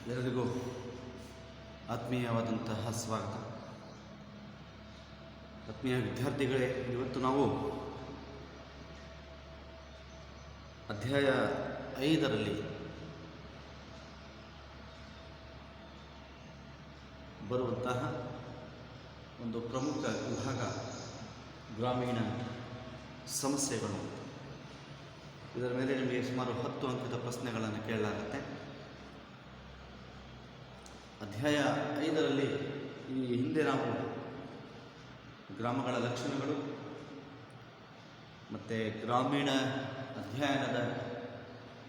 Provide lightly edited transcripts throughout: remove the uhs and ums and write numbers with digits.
ಎಲ್ಲರಿಗೂ ಆತ್ಮೀಯವಾದಂತಹ ಸ್ವಾಗತ. ಆತ್ಮೀಯ ವಿದ್ಯಾರ್ಥಿಗಳೇ, ಇವತ್ತು ನಾವು ಅಧ್ಯಾಯ 5ರಲ್ಲಿ ಬರುವಂತಹ ಒಂದು ಪ್ರಮುಖ ವಿಭಾಗ ಗ್ರಾಮೀಣ ಸಮಸ್ಯೆಗಳು. ಇದರ ಮೇಲೆ ನಿಮಗೆ ಸುಮಾರು 10 ಅಂಕದ ಪ್ರಶ್ನೆಗಳನ್ನು ಕೇಳಲಾಗುತ್ತೆ. ಅಧ್ಯಾಯ 5ರಲ್ಲಿ ಈ ಹಿಂದೆ ನಾವು ಗ್ರಾಮಗಳ ಲಕ್ಷಣಗಳು ಮತ್ತು ಗ್ರಾಮೀಣ ಅಧ್ಯಯನದ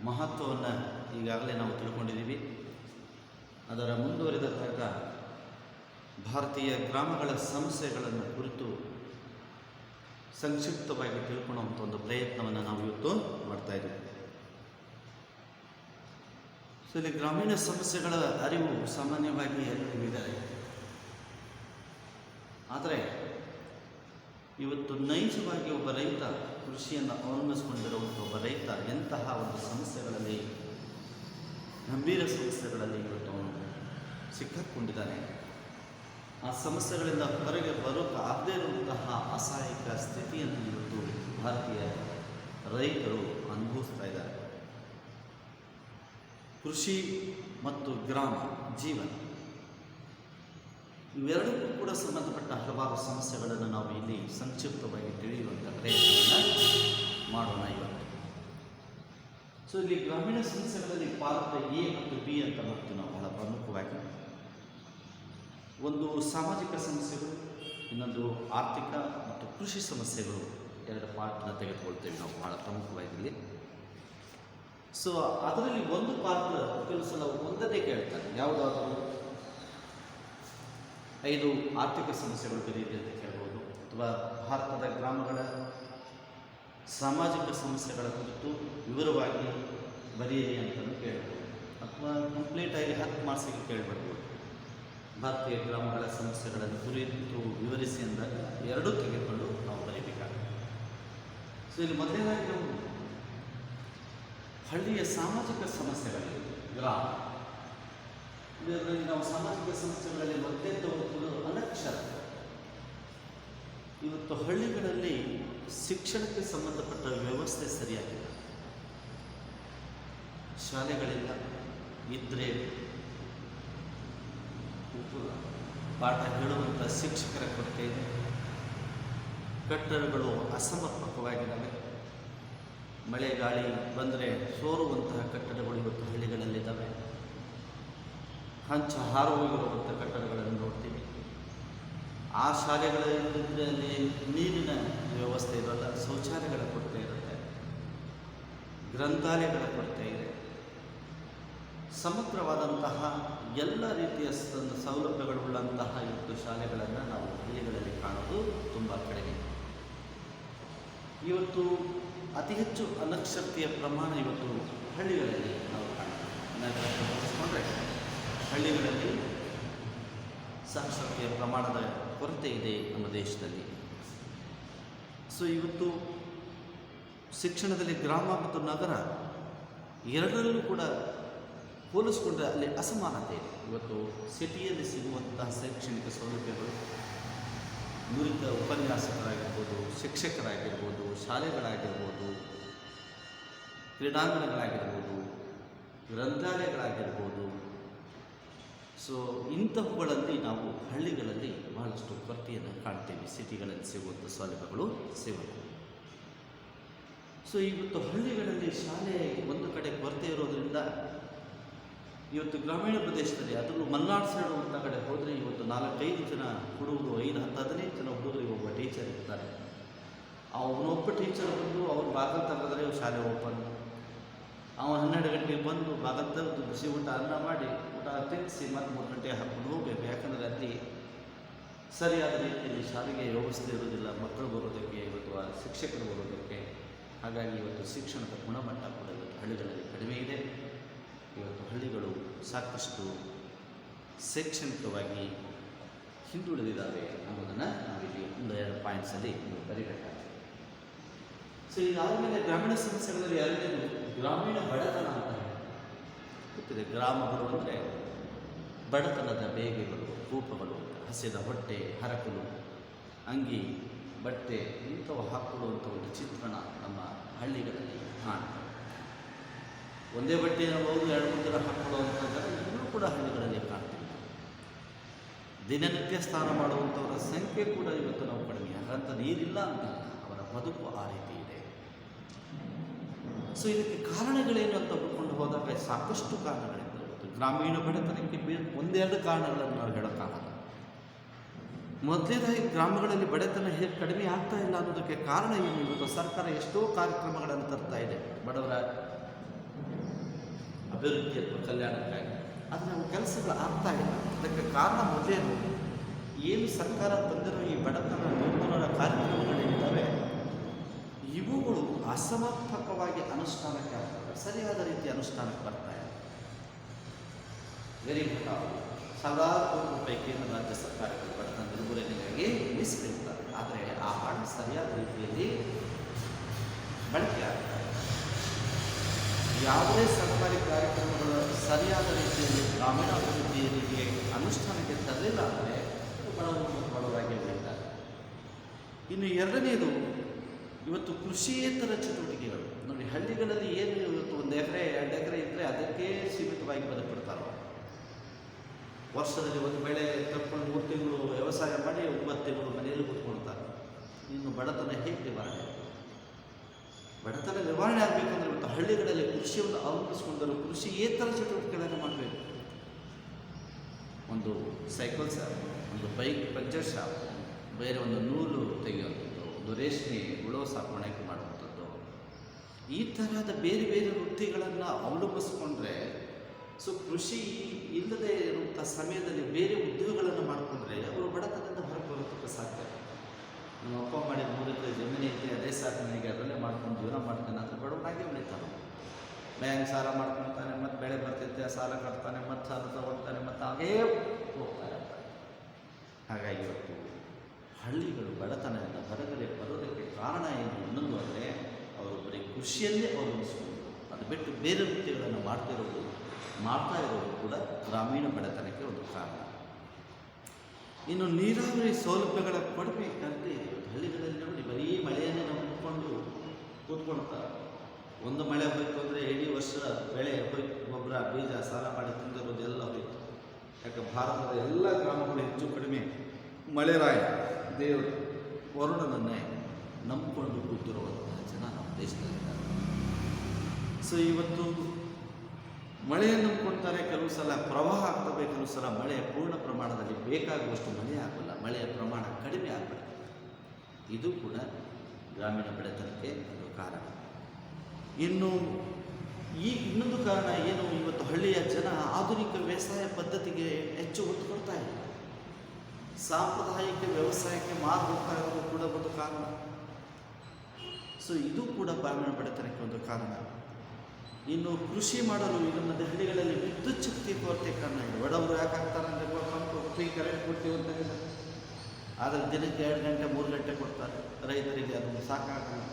ಮಹತ್ವವನ್ನು ಈಗಾಗಲೇ ನಾವು ತಿಳ್ಕೊಂಡಿದ್ದೀವಿ. ಅದರ ಮುಂದುವರಿದ ಭಾಗ ಭಾರತೀಯ ಗ್ರಾಮಗಳ ಸಮಸ್ಯೆಗಳನ್ನು ಕುರಿತು ಸಂಕ್ಷಿಪ್ತವಾಗಿ ತಿಳ್ಕೊಳ್ಳುವಂಥ ಒಂದು ಪ್ರಯತ್ನವನ್ನು ನಾವು ಇವತ್ತು ಮಾಡ್ತಾಯಿದ್ದೀವಿ. ಸೊ ಇಲ್ಲಿ ಗ್ರಾಮೀಣ ಸಮಸ್ಯೆಗಳ ಅರಿವು ಸಾಮಾನ್ಯವಾಗಿ ಎಲ್ಲರಿಗೂ ಇದೆ. ಆದರೆ ಇವತ್ತು ನೈಜವಾಗಿ ಒಬ್ಬ ರೈತ, ಕೃಷಿಯನ್ನು ಅವಲಂಬಿಸಿಕೊಂಡಿರುವಂಥ ಒಬ್ಬ ರೈತ ಎಂತಹ ಒಂದು ಸಮಸ್ಯೆಗಳಲ್ಲಿ, ಗಂಭೀರ ಸಮಸ್ಯೆಗಳಲ್ಲಿ ಇವತ್ತು ಅವನು ಸಿಕ್ಕಾಕೊಂಡಿದ್ದಾನೆ. ಆ ಸಮಸ್ಯೆಗಳಿಂದ ಹೊರಗೆ ಬರೋಕ್ಕಾಗದೇ ಇರುವಂತಹ ಅಸಹಾಯಕ ಸ್ಥಿತಿಯನ್ನು ಇವತ್ತು ಭಾರತೀಯ ರೈತರು ಅನುಭವಿಸ್ತಾ ಇದ್ದಾರೆ. ಕೃಷಿ ಮತ್ತು ಗ್ರಾಮ ಜೀವನ ಇವೆರಡಕ್ಕೂ ಕೂಡ ಸಂಬಂಧಪಟ್ಟ ಹಲವಾರು ಸಮಸ್ಯೆಗಳನ್ನು ನಾವು ಇಲ್ಲಿ ಸಂಕ್ಷಿಪ್ತವಾಗಿ ತಿಳಿಯುವಂಥ ಪ್ರಯತ್ನವನ್ನು ಮಾಡೋಣ ಇವತ್ತು. ಸೊ ಇಲ್ಲಿ ಗ್ರಾಮೀಣ ಸಮಸ್ಯೆಗಳಲ್ಲಿ ಪಾರ್ಟ್ ಎ ಮತ್ತು ಬಿ ಅಂತ ನೋಡ್ತೀವಿ ನಾವು ಬಹಳ ಪ್ರಮುಖವಾಗಿ. ಒಂದು ಸಾಮಾಜಿಕ ಸಮಸ್ಯೆಗಳು, ಇನ್ನೊಂದು ಆರ್ಥಿಕ ಮತ್ತು ಕೃಷಿ ಸಮಸ್ಯೆಗಳು, ಎರಡು ಪಾರ್ಟ್ನ ತೆಗೆದುಕೊಳ್ತೇವೆ ನಾವು ಬಹಳ ಪ್ರಮುಖವಾಗಿ ಇಲ್ಲಿ. ಸೊ ಅದರಲ್ಲಿ ಒಂದು ಪಾರ್ಟ್ ಕೆಲವು ಸಲ ಒಂದನ್ನೇ ಕೇಳ್ತಾರೆ. ಯಾವುದಾದರೂ 5 ಆರ್ಥಿಕ ಸಮಸ್ಯೆಗಳು ಬರೀರಿ ಅಂತ ಕೇಳ್ಬೋದು, ಅಥವಾ ಭಾರತದ ಗ್ರಾಮಗಳ ಸಾಮಾಜಿಕ ಸಮಸ್ಯೆಗಳ ಕುರಿತು ವಿವರವಾಗಿ ಬರೆಯಿರಿ ಅಂತಲೂ ಕೇಳ್ಬೋದು, ಅಥವಾ ಕಂಪ್ಲೀಟಾಗಿ 10 ಮಾರ್ಕ್ಸಿಗೆ ಕೇಳಿಬಿಡ್ಬೋದು. ಭಾರತೀಯ ಗ್ರಾಮಗಳ ಸಮಸ್ಯೆಗಳನ್ನು ಕುರಿತು ವಿವರಿಸಿ ಅಂದಾಗ ಎರಡೂ ತೆಗೆದುಕೊಂಡು ನಾವು ಬರೀಬೇಕಾಗುತ್ತೆ. ಸೊ ಇಲ್ಲಿ ಮೊದಲನೇದಾಗಿ ನಾವು ಹಳ್ಳಿಯ ಸಾಮಾಜಿಕ ಸಮಸ್ಯೆಗಳಲ್ಲಿ ಗ್ರಾಮ, ಇದರಲ್ಲಿ ನಾವು ಸಾಮಾಜಿಕ ಸಮಸ್ಯೆಗಳಲ್ಲಿ ಮೊದಲೇ ತಗೊಳ್ಳೋದು ಅನಕ್ಷರ. ಇವತ್ತು ಹಳ್ಳಿಗಳಲ್ಲಿ ಶಿಕ್ಷಣಕ್ಕೆ ಸಂಬಂಧಪಟ್ಟ ವ್ಯವಸ್ಥೆ ಸರಿಯಾಗಿಲ್ಲ. ಶಾಲೆಗಳಿಲ್ಲ, ಇದ್ದರೆ ಪಾಠ ಹೇಳುವಂಥ ಶಿಕ್ಷಕರ ಕೊರತೆ ಇದೆ. ಕಟ್ಟಡಗಳು ಅಸಮರ್ಪಕವಾಗಿದ್ದಾವೆ. ಮಳೆ ಗಾಳಿ ಬಂದರೆ ಸೋರುವಂತಹ ಕಟ್ಟಡಗಳು ಇವತ್ತು ಹಳ್ಳಿಗಳಲ್ಲಿದ್ದಾವೆ. ಹಂಚ ಹಾರೋಗಿರುವಂಥ ಕಟ್ಟಡಗಳನ್ನು ನೋಡ್ತೀವಿ. ಆ ಶಾಲೆಗಳಲ್ಲಿ ನೀರಿನ ವ್ಯವಸ್ಥೆ ಇರೋಲ್ಲ, ಶೌಚಾಲಯಗಳ ಕೊರತೆ ಇರುತ್ತೆ, ಗ್ರಂಥಾಲಯಗಳ ಕೊರತೆ ಇದೆ. ಸಮಗ್ರವಾದಂತಹ ಎಲ್ಲ ರೀತಿಯ ಸೌಲಭ್ಯಗಳುಳ್ಳಂತಹ ಇವತ್ತು ಶಾಲೆಗಳನ್ನು ನಾವು ಹಳ್ಳಿಗಳಲ್ಲಿ ಕಾಣೋದು ತುಂಬ ಕಡಿಮೆ. ಇವತ್ತು ಅತಿ ಹೆಚ್ಚು ಅನಕ್ಷರತೆಯ ಪ್ರಮಾಣ ಇವತ್ತು ಹಳ್ಳಿಗಳಲ್ಲಿ ನಾವು ಕಾಣ್ತೀವಿ. ಹಳ್ಳಿಗಳಲ್ಲಿ ಸಾಕ್ಷರತೆಯ ಪ್ರಮಾಣದ ಕೊರತೆ ಇದೆ ನಮ್ಮ ದೇಶದಲ್ಲಿ. ಸೊ ಇವತ್ತು ಶಿಕ್ಷಣದಲ್ಲಿ ಗ್ರಾಮ ಮತ್ತು ನಗರ ಎರಡರಲ್ಲೂ ಕೂಡ ಹೋಲಿಸ್ಕೊಂಡ್ರೆ ಅಲ್ಲಿ ಅಸಮಾನತೆ ಇದೆ. ಇವತ್ತು ಸಿಟಿಯಲ್ಲಿ ಸಿಗುವಂತಹ ಶೈಕ್ಷಣಿಕ ಸೌಲಭ್ಯಗಳು, ನುರಿತ ಉಪನ್ಯಾಸಕರಾಗಿರ್ಬೋದು, ಶಿಕ್ಷಕರಾಗಿರ್ಬೋದು, ಶಾಲೆಗಳಾಗಿರ್ಬೋದು, ಕ್ರೀಡಾಂಗಣಗಳಾಗಿರ್ಬೋದು, ಗ್ರಂಥಾಲಯಗಳಾಗಿರ್ಬೋದು, ಸೊ ಇಂಥವುಗಳಲ್ಲಿ ನಾವು ಹಳ್ಳಿಗಳಲ್ಲಿ ಬಹಳಷ್ಟು ಕೊರತೆಯನ್ನು ಕಾಣ್ತೇವೆ. ಸಿಟಿಗಳಲ್ಲಿ ಸಿಗುವಂಥ ಸೌಲಭ್ಯಗಳು ಸಿಗೋದು. ಸೊ ಇವತ್ತು ಹಳ್ಳಿಗಳಲ್ಲಿ ಶಾಲೆ ಒಂದು ಕಡೆ ಕೊರತೆ ಇರೋದರಿಂದ ಇವತ್ತು ಗ್ರಾಮೀಣ ಪ್ರದೇಶದಲ್ಲಿ, ಅದರಲ್ಲೂ ಮಲ್ನಾಡು ಸೈಡು ಅಂತ ಕಡೆ ಹೋದರೆ ಇವತ್ತು 4-5 ಜನ ಹುಡುಗರು, 5-10-15 ಜನ ಹುಡುಗರು ಒಬ್ಬ ಟೀಚರ್ ಇರ್ತಾರೆ. ಅವನೊಬ್ಬ ಟೀಚರ್ ಬಂದು ಅವ್ರು ಬಾಗಲ್ ತೆಗೆದ್ರೆ ಶಾಲೆ ಓಪನ್. ಅವನು 12 ಗಂಟೆಗೆ ಬಂದು ಬಾಗಲ್ ತೆಗೆದು ಬಿಸಿ ಊಟ ಅನ್ನ ಮಾಡಿ ಊಟ ತಿನ್ನಿಸಿ ಮತ್ತು 3 ಗಂಟೆಗೆ ಹಾಕ್ಕೊಂಡು ಹೋಗಬೇಕು. ಯಾಕಂದರೆ ಅಲ್ಲಿ ಸರಿಯಾದ ರೀತಿಯಲ್ಲಿ ಶಾಲೆಗೆ ವ್ಯವಸ್ಥೆ ಇರೋದಿಲ್ಲ, ಮಕ್ಕಳು ಬರೋದಕ್ಕೆ, ಇವತ್ತು ಶಿಕ್ಷಕರು ಬರೋದಕ್ಕೆ. ಹಾಗಾಗಿ ಇವತ್ತು ಶಿಕ್ಷಣದ ಗುಣಮಟ್ಟ ಕೂಡ ಇವತ್ತು ಹಳ್ಳಿಗಳಲ್ಲಿ ಕಡಿಮೆ ಇದೆ. ಇವತ್ತು ಹಳ್ಳಿಗಳು ಸಾಕಷ್ಟು ಶೈಕ್ಷಣಿಕವಾಗಿ ಹಿಂದುಳಿದಿದ್ದಾವೆ ಅನ್ನೋದನ್ನು ನಾವಿಲ್ಲಿ 1-2 ಪಾಯಿಂಟ್ಸಲ್ಲಿ ಬರೀಬೇಕಾಗ್ತದೆ. ಸೊ ಇದಾದಮೇಲೆ ಗ್ರಾಮೀಣ ಸಮಸ್ಯೆಗಳಲ್ಲಿ ಎರಡನೇದು ಗ್ರಾಮೀಣ ಬಡತನ ಅಂತ ಗೊತ್ತಿದೆ. ಗ್ರಾಮಗಳು ಅಂದರೆ ಬಡತನದ ಬೇಗೆಗಳು, ರೂಪಗಳು, ಹಸಿದ ಹೊಟ್ಟೆ, ಹರಕಲು, ಅಂಗಿ, ಬಟ್ಟೆ ಇಂಥವು ಹಾಕೊಳ್ಳುವಂಥ ಒಂದು ಚಿತ್ರಣ ನಮ್ಮ ಹಳ್ಳಿಗಳಲ್ಲಿ ಕಾಣ್ತದೆ. ಒಂದೇ ಬಟ್ಟೆಯನ್ನು ಹೋಗಿ 2-3 ದಿನ ಹಾಕೊಳ್ಳುವಂಥದ್ದನ್ನು ಇನ್ನೂ ಕೂಡ ಹಳ್ಳಿಗಳಲ್ಲಿ ಕಾಣ್ತೀವಿ. ದಿನನಿತ್ಯ ಸ್ನಾನ ಮಾಡುವಂಥವರ ಸಂಖ್ಯೆ ಕೂಡ ಇವತ್ತು ನಾವು ಕಡಿಮೆ. ಹಾಗಂತ ನೀರಿಲ್ಲ ಅಂತ ಅವರ ಬದುಕು ಆ ರೀತಿ ಇದೆ. ಸೊ ಇದಕ್ಕೆ ಕಾರಣಗಳೇನು ಅಂತ ಹುಡ್ಕೊಂಡು ಹೋದಾಗ ಸಾಕಷ್ಟು ಕಾರಣಗಳಿಂದ ಇವತ್ತು ಗ್ರಾಮೀಣ ಬಡತನಕ್ಕೆ ಒಂದೆರಡು ಕಾರಣಗಳನ್ನು ನಾವು ಹೇಳೋಕ್ಕಾಗಲ್ಲ. ಮೊದಲೇದಾಗಿ ಗ್ರಾಮಗಳಲ್ಲಿ ಬಡತನ ಹೇಗೆ ಕಡಿಮೆ ಆಗ್ತಾ ಇಲ್ಲ ಅನ್ನೋದಕ್ಕೆ ಕಾರಣ ಏನು? ಇವತ್ತು ಸರ್ಕಾರ ಎಷ್ಟೋ ಕಾರ್ಯಕ್ರಮಗಳನ್ನು ತರ್ತಾ ಇದೆ ಬಡವರ ಅಭಿವೃದ್ಧಿ ಅಥವಾ ಕಲ್ಯಾಣಕ್ಕಾಗಿ, ಆದರೆ ಅವು ಕೆಲಸಗಳು ಆಗ್ತಾ ಇಲ್ಲ. ಅದಕ್ಕೆ ಕಾರಣ ಮೊದಲೇನು, ಏನು ಸರ್ಕಾರ ತಂದಿರೋ ಈ ಬಡತನ ನಿರ್ಮೂಲನಾ ಕಾರ್ಯಕ್ರಮಗಳೇನಿದ್ದಾವೆ ಇವುಗಳು ಅಸಮರ್ಪಕವಾಗಿ ಅನುಷ್ಠಾನಕ್ಕೆ ಆಗ್ತವೆ, ಸರಿಯಾದ ರೀತಿ ಅನುಷ್ಠಾನಕ್ಕೆ ಬರ್ತಾ ಇದೆ. Very good. ಸಾವಿರಾರು ಕೋಟಿ ರೂಪಾಯಿ ಕೇಂದ್ರ ರಾಜ್ಯ ಸರ್ಕಾರಗಳು ಬಡತನ ನಿರ್ಮೂಲನೆಗಾಗಿ ಮೀಸಲಿಡ್ತಾರೆ, ಆದರೆ ಆ ಹಣ ಸರಿಯಾದ ರೀತಿಯಲ್ಲಿ ಬಳಕೆ ಆಗ್ತಾ ಇದೆ. ಯಾವುದೇ ಸರ್ಕಾರಿ ಕಾರ್ಯಕ್ರಮಗಳು ಸರಿಯಾದ ರೀತಿಯಲ್ಲಿ ಗ್ರಾಮೀಣಾಭಿವೃದ್ಧಿಯರಿಗೆ ಅನುಷ್ಠಾನಕ್ಕೆ ತರಲಿಲ್ಲ ಅಂದರೆ ಬಡವರಾಗಿ ಉಳಿತಾರೆ. ಇನ್ನು ಎರಡನೇದು, ಇವತ್ತು ಕೃಷಿಯೇತರ ಚಟುವಟಿಕೆಗಳು ನೋಡಿ. ಹಳ್ಳಿಗಳಲ್ಲಿ ಏನು ಇವತ್ತು 1 ಎಕರೆ 2 ಎಕರೆ ಇದ್ದರೆ ಅದಕ್ಕೆ ಸೀಮಿತವಾಗಿ ಬದುಕ್ಬಿಡ್ತಾರೋ. ವರ್ಷದಲ್ಲಿ ಒಂದು ಬೆಳೆ ತಕ್ಕೊಂಡು 3 ತಿಂಗಳು ವ್ಯವಸಾಯ ಮಾಡಿ 9 ತಿಂಗಳು ಮನೆಯಲ್ಲಿ ಕೂತ್ಕೊಳ್ತಾರೆ. ಇನ್ನು ಬಡತನ ಹೇಗೆ ನಿವಾರಣೆ? ಬಡತನ ನಿವಾರಣೆ ಆಗಬೇಕಂದ್ರೆ ಇವತ್ತು ಹಳ್ಳಿಗಳಲ್ಲಿ ಕೃಷಿಯನ್ನು ಅವಲಂಬಿಸಿಕೊಂಡರು ಕೃಷಿಯೇತರ ಚಟುವಟಿಕೆಗಳನ್ನು ಮಾಡಬೇಕು. ಒಂದು ಸೈಕಲ್ ಶಾಪ್, ಒಂದು ಬೈಕ್ ಪಂಚರ್ ಶಾಪ್, ಬೇರೆ ಒಂದು ನೂಲು ತೆಗೆಯುವಂಥದ್ದು, ಒಂದು ರೇಷ್ಮೆ ಹುಳು ಸಾಕಾಣಿಕೆ ಮಾಡುವಂಥದ್ದು, ಈ ತರಹದ ಬೇರೆ ಬೇರೆ ವೃತ್ತಿಗಳನ್ನು ಅವಲಂಬಿಸ್ಕೊಂಡ್ರೆ, ಸೊ ಕೃಷಿ ಇಲ್ಲದೆ ಇರುವಂಥ ಸಮಯದಲ್ಲಿ ಬೇರೆ ಉದ್ಯೋಗಗಳನ್ನು ಮಾಡಿಕೊಂಡ್ರೆ ಅವರು ಬಡತನದಿಂದ ಹೊರಗೆ ಬರೋದಕ್ಕೆ ಸಾಧ್ಯ. ನಮ್ಮ ಅಪ್ಪ ಮಾಡಿದ 3 ಎಕರೆ ಜಮೀನು ಐತೆ, ಅದೇ ಸಾಕು ನನಗೆ, ಅದರಲ್ಲೇ ಮಾಡ್ಕೊಂಡು ಜೀವನ ಮಾಡ್ತಾನೆ ಅಂತ ಬಡವನಾಗೆ ಉಳಿತಾನೆ. ಬ್ಯಾಂಕ್ ಸಾಲ ಮಾಡ್ಕೊತಾನೆ, ಮತ್ತು ಬೆಳೆ ಬರ್ತೈತೆ ಸಾಲ ಕಟ್ತಾನೆ, ಮತ್ತು ಸಾಲ ತಗೊಳ್ತಾನೆ, ಮತ್ತು ಹಾಗೇ ಹೋಗ್ತಾರೆ. ಹಾಗಾಗಿ ಇವತ್ತು ಹಳ್ಳಿಗಳು ಬಡತನದಿಂದ ಹೊರಗಡೆ ಬರೋದಕ್ಕೆ ಕಾರಣ ಏನು ಇನ್ನೊಂದು ಅಂದರೆ, ಅವರು ಬರೀ ಕೃಷಿಯಲ್ಲೇ ಅವಲಂಬಿಸ್ಕೊಂಡು ಅದು ಬಿಟ್ಟು ಬೇರೆ ವೃತ್ತಿಗಳನ್ನು ಮಾಡ್ತಾ ಇರೋದು ಕೂಡ ಗ್ರಾಮೀಣ ಬಡತನಕ್ಕೆ ಒಂದು ಕಾರಣ. ಇನ್ನು ನೀರಾವರಿ ಸೌಲಭ್ಯಗಳ ಕಡಿಮೆ ಕಂಡು ಹಳ್ಳಿಗಳಲ್ಲಿ ನೋಡಿ ಬರೀ ಮಳೆಯನ್ನೇ ನಂಬಿಕೊಂಡು ಕೂತ್ಕೊಳ್ತಾರೆ. ಒಂದು ಮಳೆ ಹೋಯ್ತು ಅಂದರೆ ಇಡೀ ವರ್ಷ ಬೆಳೆ ಹೋಯ್ತು, ಗೊಬ್ಬರ ಬೀಜ ಸಾಲ ಮಾಡಿ ತಿಂದಿರೋದೆಲ್ಲ ಹೋಯ್ತು. ಯಾಕೆ ಭಾರತದ ಎಲ್ಲ ಗ್ರಾಮಗಳು ಹೆಚ್ಚು ಕಡಿಮೆ ಮಳೆರಾಯ ದೇವರು ವರುಣನನ್ನೇ ನಂಬಿಕೊಂಡು ಕೂತಿರುವಂತಹ ಜನ ನಮ್ಮ ದೇಶದಲ್ಲಿದ್ದಾರೆ. ಸೊ ಇವತ್ತು ಮಳೆಯನ್ನು ನಂಬ್ಕೊಳ್ತಾರೆ, ಕೆಲವು ಸಲ ಪ್ರವಾಹ ಆಗ್ತವೆ, ಕೆಲವು ಸಲ ಮಳೆ ಪೂರ್ಣ ಪ್ರಮಾಣದಲ್ಲಿ ಬೇಕಾಗುವಷ್ಟು ಮಳೆ ಆಗೋಲ್ಲ, ಮಳೆಯ ಪ್ರಮಾಣ ಕಡಿಮೆ ಆಗ್ಬಿಡುತ್ತೆ. ಇದು ಕೂಡ ಗ್ರಾಮೀಣ ಬಡತನಕ್ಕೆ ಒಂದು ಕಾರಣ. ಇನ್ನು ಇನ್ನೊಂದು ಕಾರಣ ಏನು, ಇವತ್ತು ಹಳ್ಳಿಯ ಜನ ಆಧುನಿಕ ವ್ಯವಸಾಯ ಪದ್ಧತಿಗೆ ಹೆಚ್ಚು ಒತ್ತು ಕೊಡ್ತಾ ಇಲ್ಲ, ಸಾಂಪ್ರದಾಯಿಕ ವ್ಯವಸಾಯಕ್ಕೆ ಮಾರು ಹೋಗ್ತಾ ಇರೋದು ಕೂಡ ಒಂದು ಕಾರಣ. ಸೊ ಇದು ಕೂಡ ಗ್ರಾಮೀಣ ಬಡತನಕ್ಕೆ ಒಂದು ಕಾರಣ. ಇನ್ನು ಕೃಷಿ ಮಾಡಲು ಈಗ ನಮ್ಮ ಹಳ್ಳಿಗಳಲ್ಲಿ ವಿದ್ಯುತ್ ಶಕ್ತಿ ಕೊರತೆ ಕಾರಣ ಇದೆ. ಬಡವರು ಯಾಕೆ ಆಗ್ತಾರೆ ಅಂದರೆ, ಪಂಪು ಫ್ರೀ ಕರೆಂಟ್ ಕೊಡ್ತೀವಿ ಅಂತ ಇದೆ, ಆದರೆ ದಿನಕ್ಕೆ 2 ಗಂಟೆ 3 ಗಂಟೆ ಕೊಡ್ತಾರೆ. ರೈತರಿಗೆ ಅದು ಸಾಕಾಗಲ್ಲ.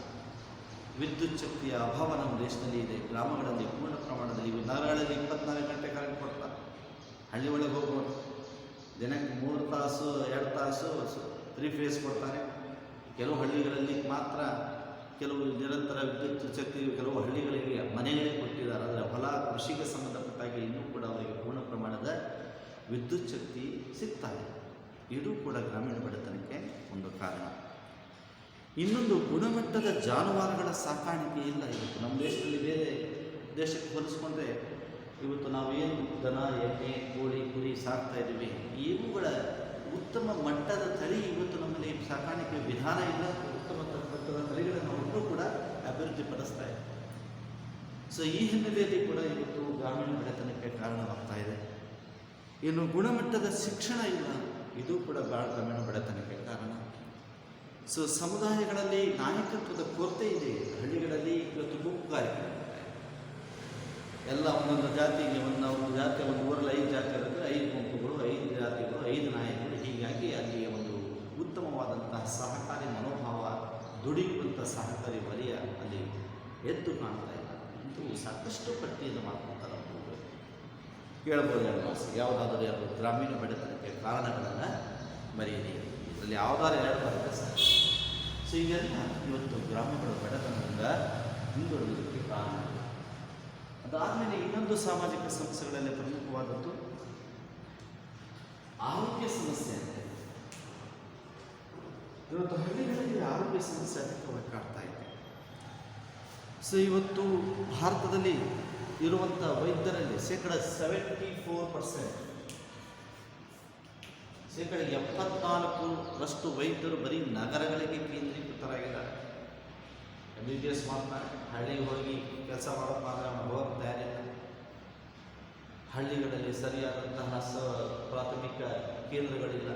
ವಿದ್ಯುತ್ ಶಕ್ತಿಯ ಅಭಾವ ನಮ್ಮ ದೇಶದಲ್ಲಿ ಇದೆ. ಗ್ರಾಮಗಳಲ್ಲಿ ಪೂರ್ಣ ಪ್ರಮಾಣದಲ್ಲಿ, ನಗರಗಳಲ್ಲಿ 24 ಗಂಟೆ ಕರೆಂಟ್ ಕೊಡ್ತಾರೆ. ಹಳ್ಳಿ ಒಳಗೆ ಹೋಗ್ಬೋದು, ದಿನಕ್ಕೆ 3 ತಾಸು 2 ತಾಸು 3 ಫೇಸ್ ಕೊಡ್ತಾರೆ. ಕೆಲವು ಹಳ್ಳಿಗಳಲ್ಲಿ ಮಾತ್ರ ಕೆಲವು ನಿರಂತರ ವಿದ್ಯುತ್ ಶಕ್ತಿ ಕೆಲವು ಹಳ್ಳಿಗಳಿಗೆ ಮನೆಗಳೇ ಕೊಟ್ಟಿದ್ದಾರೆ. ಆದರೆ ಹೊಲ ಕೃಷಿಗೆ ಸಂಬಂಧಪಟ್ಟಾಗಿ ಇನ್ನೂ ಕೂಡ ಅವರಿಗೆ ಪೂರ್ಣ ಪ್ರಮಾಣದ ವಿದ್ಯುತ್ ಶಕ್ತಿ ಸಿಗ್ತಾ ಇದೆ. ಇದು ಕೂಡ ಗ್ರಾಮೀಣ ಬಡತನಕ್ಕೆ ಒಂದು ಕಾರಣ. ಇನ್ನೊಂದು, ಗುಣಮಟ್ಟದ ಜಾನುವಾರುಗಳ ಸಾಕಾಣಿಕೆ ಇಲ್ಲ. ಇವತ್ತು ನಮ್ಮ ದೇಶದಲ್ಲಿ ಬೇರೆ ದೇಶಕ್ಕೆ ಹೋಲಿಸ್ಕೊಂಡ್ರೆ ಇವತ್ತು ನಾವೇನು ದನ, ಎಮ್ಮೆ, ಕೋಳಿ, ಕುರಿ ಸಾಕ್ತಾ ಇದ್ದೀವಿ, ಇವುಗಳ ಉತ್ತಮ ಮಟ್ಟದ ತಳಿ ಇವತ್ತು ನಮ್ಮಲ್ಲಿ ಸಾಕಾಣಿಕೆ ವಿಧಾನ ಇಲ್ಲ. ಉತ್ತಮ ಮಟ್ಟದ ತಳಿಗಳನ್ನು ಇನ್ನೂ ಕೂಡ ಅಭಿವೃದ್ಧಿಪಡಿಸ್ತಾ ಇದೆ. ಸೊ ಈ ಹಿನ್ನೆಲೆಯಲ್ಲಿ ಕೂಡ ಇವತ್ತು ಗ್ರಾಮೀಣ ಬಡತನಕ್ಕೆ ಕಾರಣವಾಗ್ತಾ ಇದೆ. ಇನ್ನು ಗುಣಮಟ್ಟದ ಶಿಕ್ಷಣ ಇಲ್ಲ, ಇದು ಕೂಡ ಗ್ರಾಮೀಣ ಬಡತನಕ್ಕೆ ಕಾರಣ. ಸೊ ಸಮುದಾಯಗಳಲ್ಲಿ ನಾಯಕತ್ವದ ಕೊರತೆ ಇದೆ. ಹಳ್ಳಿಗಳಲ್ಲಿ ಇವತ್ತು ಗುಂಪುಗಾರಿಕೆ ಎಲ್ಲ ಒಂದೊಂದು ಜಾತಿಗೆ ಒಂದು ಜಾತಿ, ಒಂದು ಊರಲ್ಲಿ 5 ಜಾತಿ ಇರುತ್ತೆ, 5 ಗುಂಪುಗಳು, 5 ಜಾತಿಗಳು, 5 ನಾಯಕರು. ಹೀಗಾಗಿ ಅಲ್ಲಿ ಒಂದು ಉತ್ತಮವಾದಂತಹ ಸಹಕಾರಿ ಮನೋಭಾವ, ದುಡಿಯುವಂಥ ಸಹಕಾರಿ ವಲಯ ಅಲ್ಲಿ ಎದ್ದು ಕಾಣ್ತಾ ಇಲ್ಲ. ಇದು ಸಾಕಷ್ಟು ಪಟ್ಟಿಯನ್ನು ಮಾಡ್ಕೊತಾರೆ. ಕೇಳ್ಬೋದು ಯಾವುದಾದ್ರೂ ಯಾರು ಗ್ರಾಮೀಣ ಬಡತನಕ್ಕೆ ಕಾರಣಗಳನ್ನು ಬರೆಯಿರಿ. ಇದರಲ್ಲಿ ಯಾವುದಾದ್ರು ಎರಡು ಬರುತ್ತೆ ಸರ್. ಸೊ ಇವೆಲ್ಲ ಇವತ್ತು ಗ್ರಾಮಗಳ ಬಡತನದಿಂದ ಹಿಂದುಳಿದಕ್ಕೆ ಕಾರಣ. ಅದಾದಮೇಲೆ ಇನ್ನೊಂದು ಸಾಮಾಜಿಕ ಸಮಸ್ಯೆಗಳಲ್ಲಿ ಪ್ರಮುಖವಾದದ್ದು ಆರೋಗ್ಯ ಸಮಸ್ಯೆ ಅಂತ. ಇವತ್ತು ಹಳ್ಳಿಗಳಲ್ಲಿ ಆರೋಗ್ಯ ಸಮಸ್ಯೆ ಅಧಿಕವಾಗಿ ಕಾಡ್ತಾ ಇದೆ. ಸೊ ಇವತ್ತು ಭಾರತದಲ್ಲಿ ಇರುವಂಥ ವೈದ್ಯರಲ್ಲಿ 74%, 74% ವೈದ್ಯರು ಬರೀ ನಗರಗಳಿಗೆ ಕೇಂದ್ರೀಕೃತರಾಗಿದ್ದಾರೆ. MBBS ಮಾಡ್ತಾರೆ, ಹಳ್ಳಿಗೆ ಹೋಗಿ ಕೆಲಸ ಮಾಡೋದು ಮಾತ್ರ ಹೋಗಕ್ಕೆ ತಯಾರಿಲ್ಲ. ಹಳ್ಳಿಗಳಲ್ಲಿ ಸರಿಯಾದಂತಹ ಪ್ರಾಥಮಿಕ ಕೇಂದ್ರಗಳಿಲ್ಲ.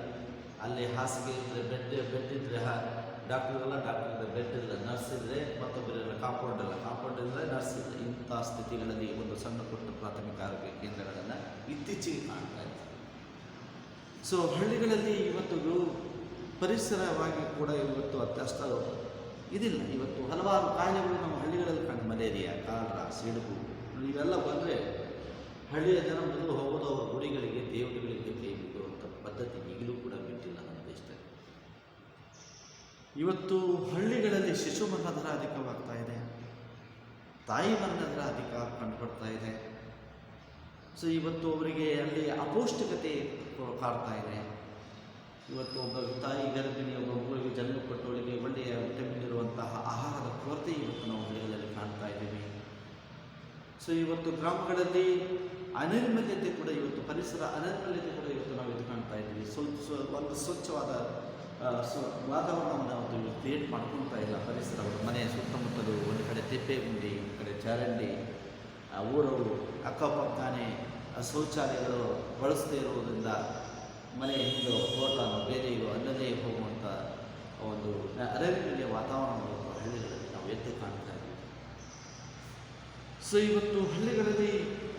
ಅಲ್ಲಿ ಹಾಸಿಗೆ ಇದ್ದರೆ ಬೆಡ್ ಇದ್ದರೆ ಡಾಕ್ಟರ್ಗೆಲ್ಲ ಡಾಕ್ಟರ್ ಇದ್ದರೆ ಬೆಡ್ ಇಲ್ಲ, ನರ್ಸ್ ಇದ್ದರೆ ಮತ್ತೊಬ್ಬರಿಲ್ಲ, ಕಾಂಪೌಂಡ್ ಇದ್ದರೆ ನರ್ಸ್ ಇಲ್ಲ. ಇಂಥ ಸ್ಥಿತಿಗಳಲ್ಲಿ ಒಂದು ಸಣ್ಣ ಪುಟ್ಟ ಪ್ರಾಥಮಿಕ ಆರೋಗ್ಯ ಕೇಂದ್ರಗಳನ್ನು ಇತ್ತೀಚೆಗೆ ಕಾಣ್ತಾ ಇದ್ದಾರೆ. ಸೊ ಹಳ್ಳಿಗಳಲ್ಲಿ ಇವತ್ತು ಪರಿಸರವಾಗಿ ಕೂಡ ಇವತ್ತು ಅಷ್ಟು ಇದಿಲ್ಲ. ಇವತ್ತು ಹಲವಾರು ಕಾಯಿಲೆಗಳು ನಮ್ಮ ಹಳ್ಳಿಗಳಲ್ಲಿ ಕಂಡು, ಮಲೇರಿಯಾ, ಕಾಲರ, ಸಿಡುಬು ಇವೆಲ್ಲ ಬಂದರೆ ಹಳ್ಳಿಯ ಜನ ಮೊದಲು ಹೋಗೋದು ಅವರ ಗುಡಿಗಳಿಗೆ, ದೇವರುಗಳಿಗೆ ಕೈ ಮುಗಿಯುವಂಥ ಪದ್ಧತಿ ಈಗಲೂ ಕೂಡ ಬಿಟ್ಟಿಲ್ಲ ನಮ್ಮ ದೇಶದಲ್ಲಿ. ಇವತ್ತು ಹಳ್ಳಿಗಳಲ್ಲಿ ಶಿಶು ಮರಣ ದರ ಅಧಿಕವಾಗ್ತಾ ಇದೆ, ತಾಯಿ ಮರಣ ದರ ಅಧಿಕ ಕಂಡುಬರ್ತಾ ಇದೆ. ಸೊ ಇವತ್ತು ಅವರಿಗೆ ಅಲ್ಲಿ ಅಪೌಷ್ಟಿಕತೆ ಕಾಡ್ತಾ ಇದೆ. ಇವತ್ತು ಒಬ್ಬ ತಾಯಿ ಗರ್ಭಿಣಿ, ಒಬ್ಬ ಮಗುವಿಗೆ ಜನ್ಮ ಕೊಟ್ಟವಳಿಗೆ ಒಳ್ಳೆಯ ವಿಟಮಿನ್ ಇರುವಂತಹ ಆಹಾರದ ಕೊರತೆ ಇವತ್ತು ನಾವು ಹಳ್ಳಿಗಳಲ್ಲಿ ಕಾಣ್ತಾ ಇದ್ದೀವಿ. ಸೊ ಇವತ್ತು ಗ್ರಾಮಗಳಲ್ಲಿ ಅನೈರ್ಮಲ್ಯತೆ ಕೂಡ, ಇವತ್ತು ಪರಿಸರ ಅನೈರ್ಮಲ್ಯತೆ ಕೂಡ ಇವತ್ತು ನಾವು ಇದು ಕಾಣ್ತಾ ಇದ್ದೀವಿ. ಒಂದು ಸ್ವಚ್ಛವಾದ ವಾತಾವರಣವನ್ನು ನಾವು ಕ್ರಿಯೇಟ್ ಮಾಡ್ಕೊಳ್ತಾ ಇಲ್ಲ. ಪರಿಸರ ಮನೆಯ ಸುತ್ತಮುತ್ತಲು ಒಂದು ಕಡೆ ತಿಪ್ಪೆ ಗುಂಡಿ, ಒಂದು ಕಡೆ ಚರಂಡಿ, ಊರವರು ಅಕ್ಕಪಕ್ಕನೇ ಶೌಚಾಲಯಗಳು ಬಳಸದೇ ಇರುವುದರಿಂದ ಮನೆ ಹಿಂದೋ ಹೋಟೆಲನ್ನು ಬೇರೆಯೋ ಅಲ್ಲದೇ ಹೋಗುವಂಥ ಒಂದು ಅರಣ್ಯ ವಾತಾವರಣವನ್ನು ಹಳ್ಳಿಗಳಲ್ಲಿ ನಾವು ಎದ್ದು ಕಾಣ್ತಾ ಇದ್ದೀವಿ. ಸೊ ಇವತ್ತು ಹಳ್ಳಿಗಳಲ್ಲಿ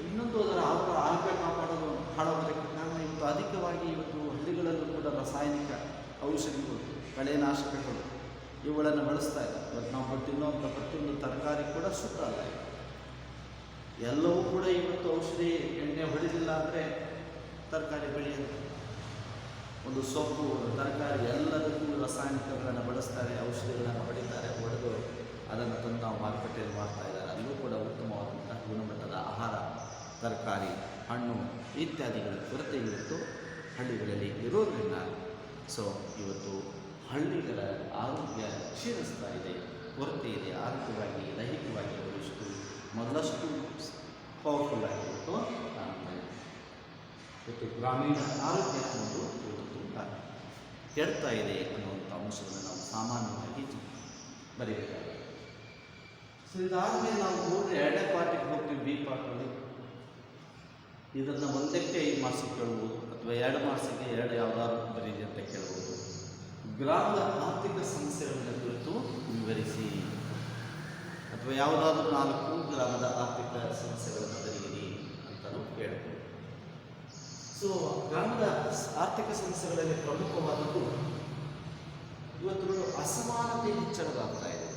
ಇನ್ನೊಂದು ಅದರ ಆರೋಗ್ಯ ಕಾಪಾಡೋದು ಹಾಳೋದಕ್ಕೆ ಕಾರಣ ಇವತ್ತು ಅಧಿಕವಾಗಿ ಇವತ್ತು ಹಳ್ಳಿಗಳಲ್ಲೂ ಕೂಡ ರಾಸಾಯನಿಕ ಔಷಧಿಗಳು, ಕಳೆನಾಶಕಗಳು ಇವುಗಳನ್ನು ಬಳಸ್ತಾ ಇದ್ದಾರೆ. ಇವತ್ತು ನಾವು ತಿನ್ನುವಂಥ ಪ್ರತಿಯೊಂದು ತರಕಾರಿ ಕೂಡ ಶುದ್ಧ ಅಲ್ಲ. ಎಲ್ಲವೂ ಕೂಡ ಇವತ್ತು ಔಷಧಿ ಎಣ್ಣೆ ಹೊಡೆದಿಲ್ಲ ಅಂದರೆ ತರಕಾರಿ ಬೆಳೆಯುತ್ತೆ. ಒಂದು ಸೊಪ್ಪು, ಒಂದು ತರಕಾರಿ ಎಲ್ಲದಕ್ಕೂ ರಾಸಾಯನಿಕಗಳನ್ನು ಬಳಸ್ತಾರೆ, ಔಷಧಿಗಳನ್ನು ಹೊಡಿತಾರೆ, ಹೊಡೆದು ಅದನ್ನು ತಂದು ನಾವು ಮಾರುಕಟ್ಟೆಯಲ್ಲಿ ಮಾರ್ತಾ ಇದ್ದಾರೆ. ಅಲ್ಲೂ ಕೂಡ ಉತ್ತಮವಾದಂತಹ ಗುಣಮಟ್ಟದ ಆಹಾರ, ತರಕಾರಿ, ಹಣ್ಣು ಇತ್ಯಾದಿಗಳ ಕೊರತೆ ಇವತ್ತು ಹಳ್ಳಿಗಳಲ್ಲಿ ಇರೋದರಿಂದ ಸೊ ಇವತ್ತು ಹಳ್ಳಿಗಳ ಆರೋಗ್ಯ ಕ್ಷೀಣಿಸ್ತಾ ಇದೆ, ಕೊರತೆ ಇದೆ. ಆರೋಗ್ಯವಾಗಿ, ದೈಹಿಕವಾಗಿ ಅವರಿಷ್ಟು ಮೊದಲಷ್ಟು ಪವರ್ಫುಲ್ ಆಗಿತ್ತು. ಇವತ್ತು ಗ್ರಾಮೀಣ ಆರೋಗ್ಯ ಅನ್ನೋದು ಇವತ್ತು ತುಂಬ ಕೆಡ್ತಾ ಇದೆ ಅನ್ನುವಂಥ ಅಂಶವನ್ನು ನಾವು ಸಾಮಾನ್ಯವಾಗಿ ಬರೀಬೇಕಾಗಿದೆ. ಸೊ ಇದಾದಮೇಲೆ ನಾವು ಹೋದರೆ 2ನೇ ಪಾರ್ಟಿಗೆ ಹೋಗ್ತೀವಿ. ಬಿ ಪಾರ್ಟಲ್ಲಿ ಇದನ್ನು ಒಂದಕ್ಕೆ 5 ಮಾರ್ಕ್ಸಿಗೆ ಕೇಳ್ಬೋದು, ಅಥವಾ 2 ಮಾರ್ಕ್ಸಿಗೆ 2 ಯಾವುದಾದ್ರು ಬರೀರಿ ಅಂತ ಕೇಳ್ಬೋದು. ಗ್ರಾಮದ ಆರ್ಥಿಕ ಸಮಸ್ಯೆಗಳ ಕುರಿತು ವಿವರಿಸಿ, ಅಥವಾ ಯಾವುದಾದ್ರೂ 4 ಗ್ರಾಮದ ಆರ್ಥಿಕ ಸಮಸ್ಯೆಗಳನ್ನು ಬರೆಯಿರಿ ಅಂತಲೂ ಕೇಳ್ಬೋದು. ಸೊ ಗ್ರಾಮದ ಆರ್ಥಿಕ ಸಮಸ್ಯೆಗಳಲ್ಲಿ ಪ್ರಮುಖವಾದದ್ದು ಇವತ್ತು ಅಸಮಾನತೆ ಹೆಚ್ಚಳವಾಗ್ತಾ ಇದೆ.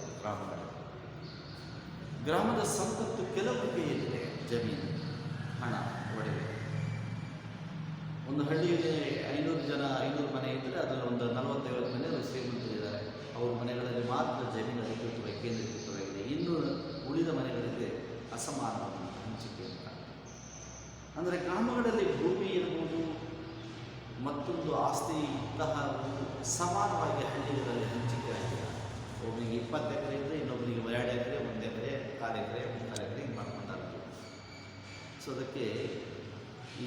ಗ್ರಾಮದ ಸಂಪತ್ತು ಕೆಲವರಿಗೆ ಏನಿದೆ, ಜಮೀನು, ಹಣ, ಒಡವೆ. ಒಂದು ಹಳ್ಳಿಯಲ್ಲಿ 500 ಮನೆ ಇದ್ದರೆ ಅದರಲ್ಲಿ ಒಂದು 40-50 ಮನೆ ಶ್ರೀಮಂತರಿದ್ದಾರೆ. ಅವ್ರ ಮನೆಗಳಲ್ಲಿ ಮಾತ್ರ ಜಮೀನು ಅಧಿಕೃತವಾಗಿ ಕೇಂದ್ರೀಕೃತವಾಗಿದೆ. ಇನ್ನು ಉಳಿದ ಮನೆಗಳಿಗೆ ಅಸಮಾನವಾದ ಹಂಚಿಕೆ ಅಂತ. ಅಂದರೆ ಗ್ರಾಮಗಳಲ್ಲಿ ಭೂಮಿ ಇರ್ಬೋದು, ಮತ್ತೊಂದು ಆಸ್ತಿ ಇಂತಹ ಸಮಾನವಾಗಿ ಹಳ್ಳಿಗಳಲ್ಲಿ ಹಂಚಿಕೆ ಆಗಿದೆ. ಒಬ್ಬರಿಗೆ 20 ಎಕರೆ ಇದ್ದರೆ ಇನ್ನೊಬ್ಬರಿಗೆ 2 ಎಕರೆ, 1 ಎಕರೆ, 1 ಎಕರೆ, 3 ಎಕರೆ ಹಿಂಗೆ ಮಾಡ್ಕೊಂತಾರೆ. ಸೊ ಅದಕ್ಕೆ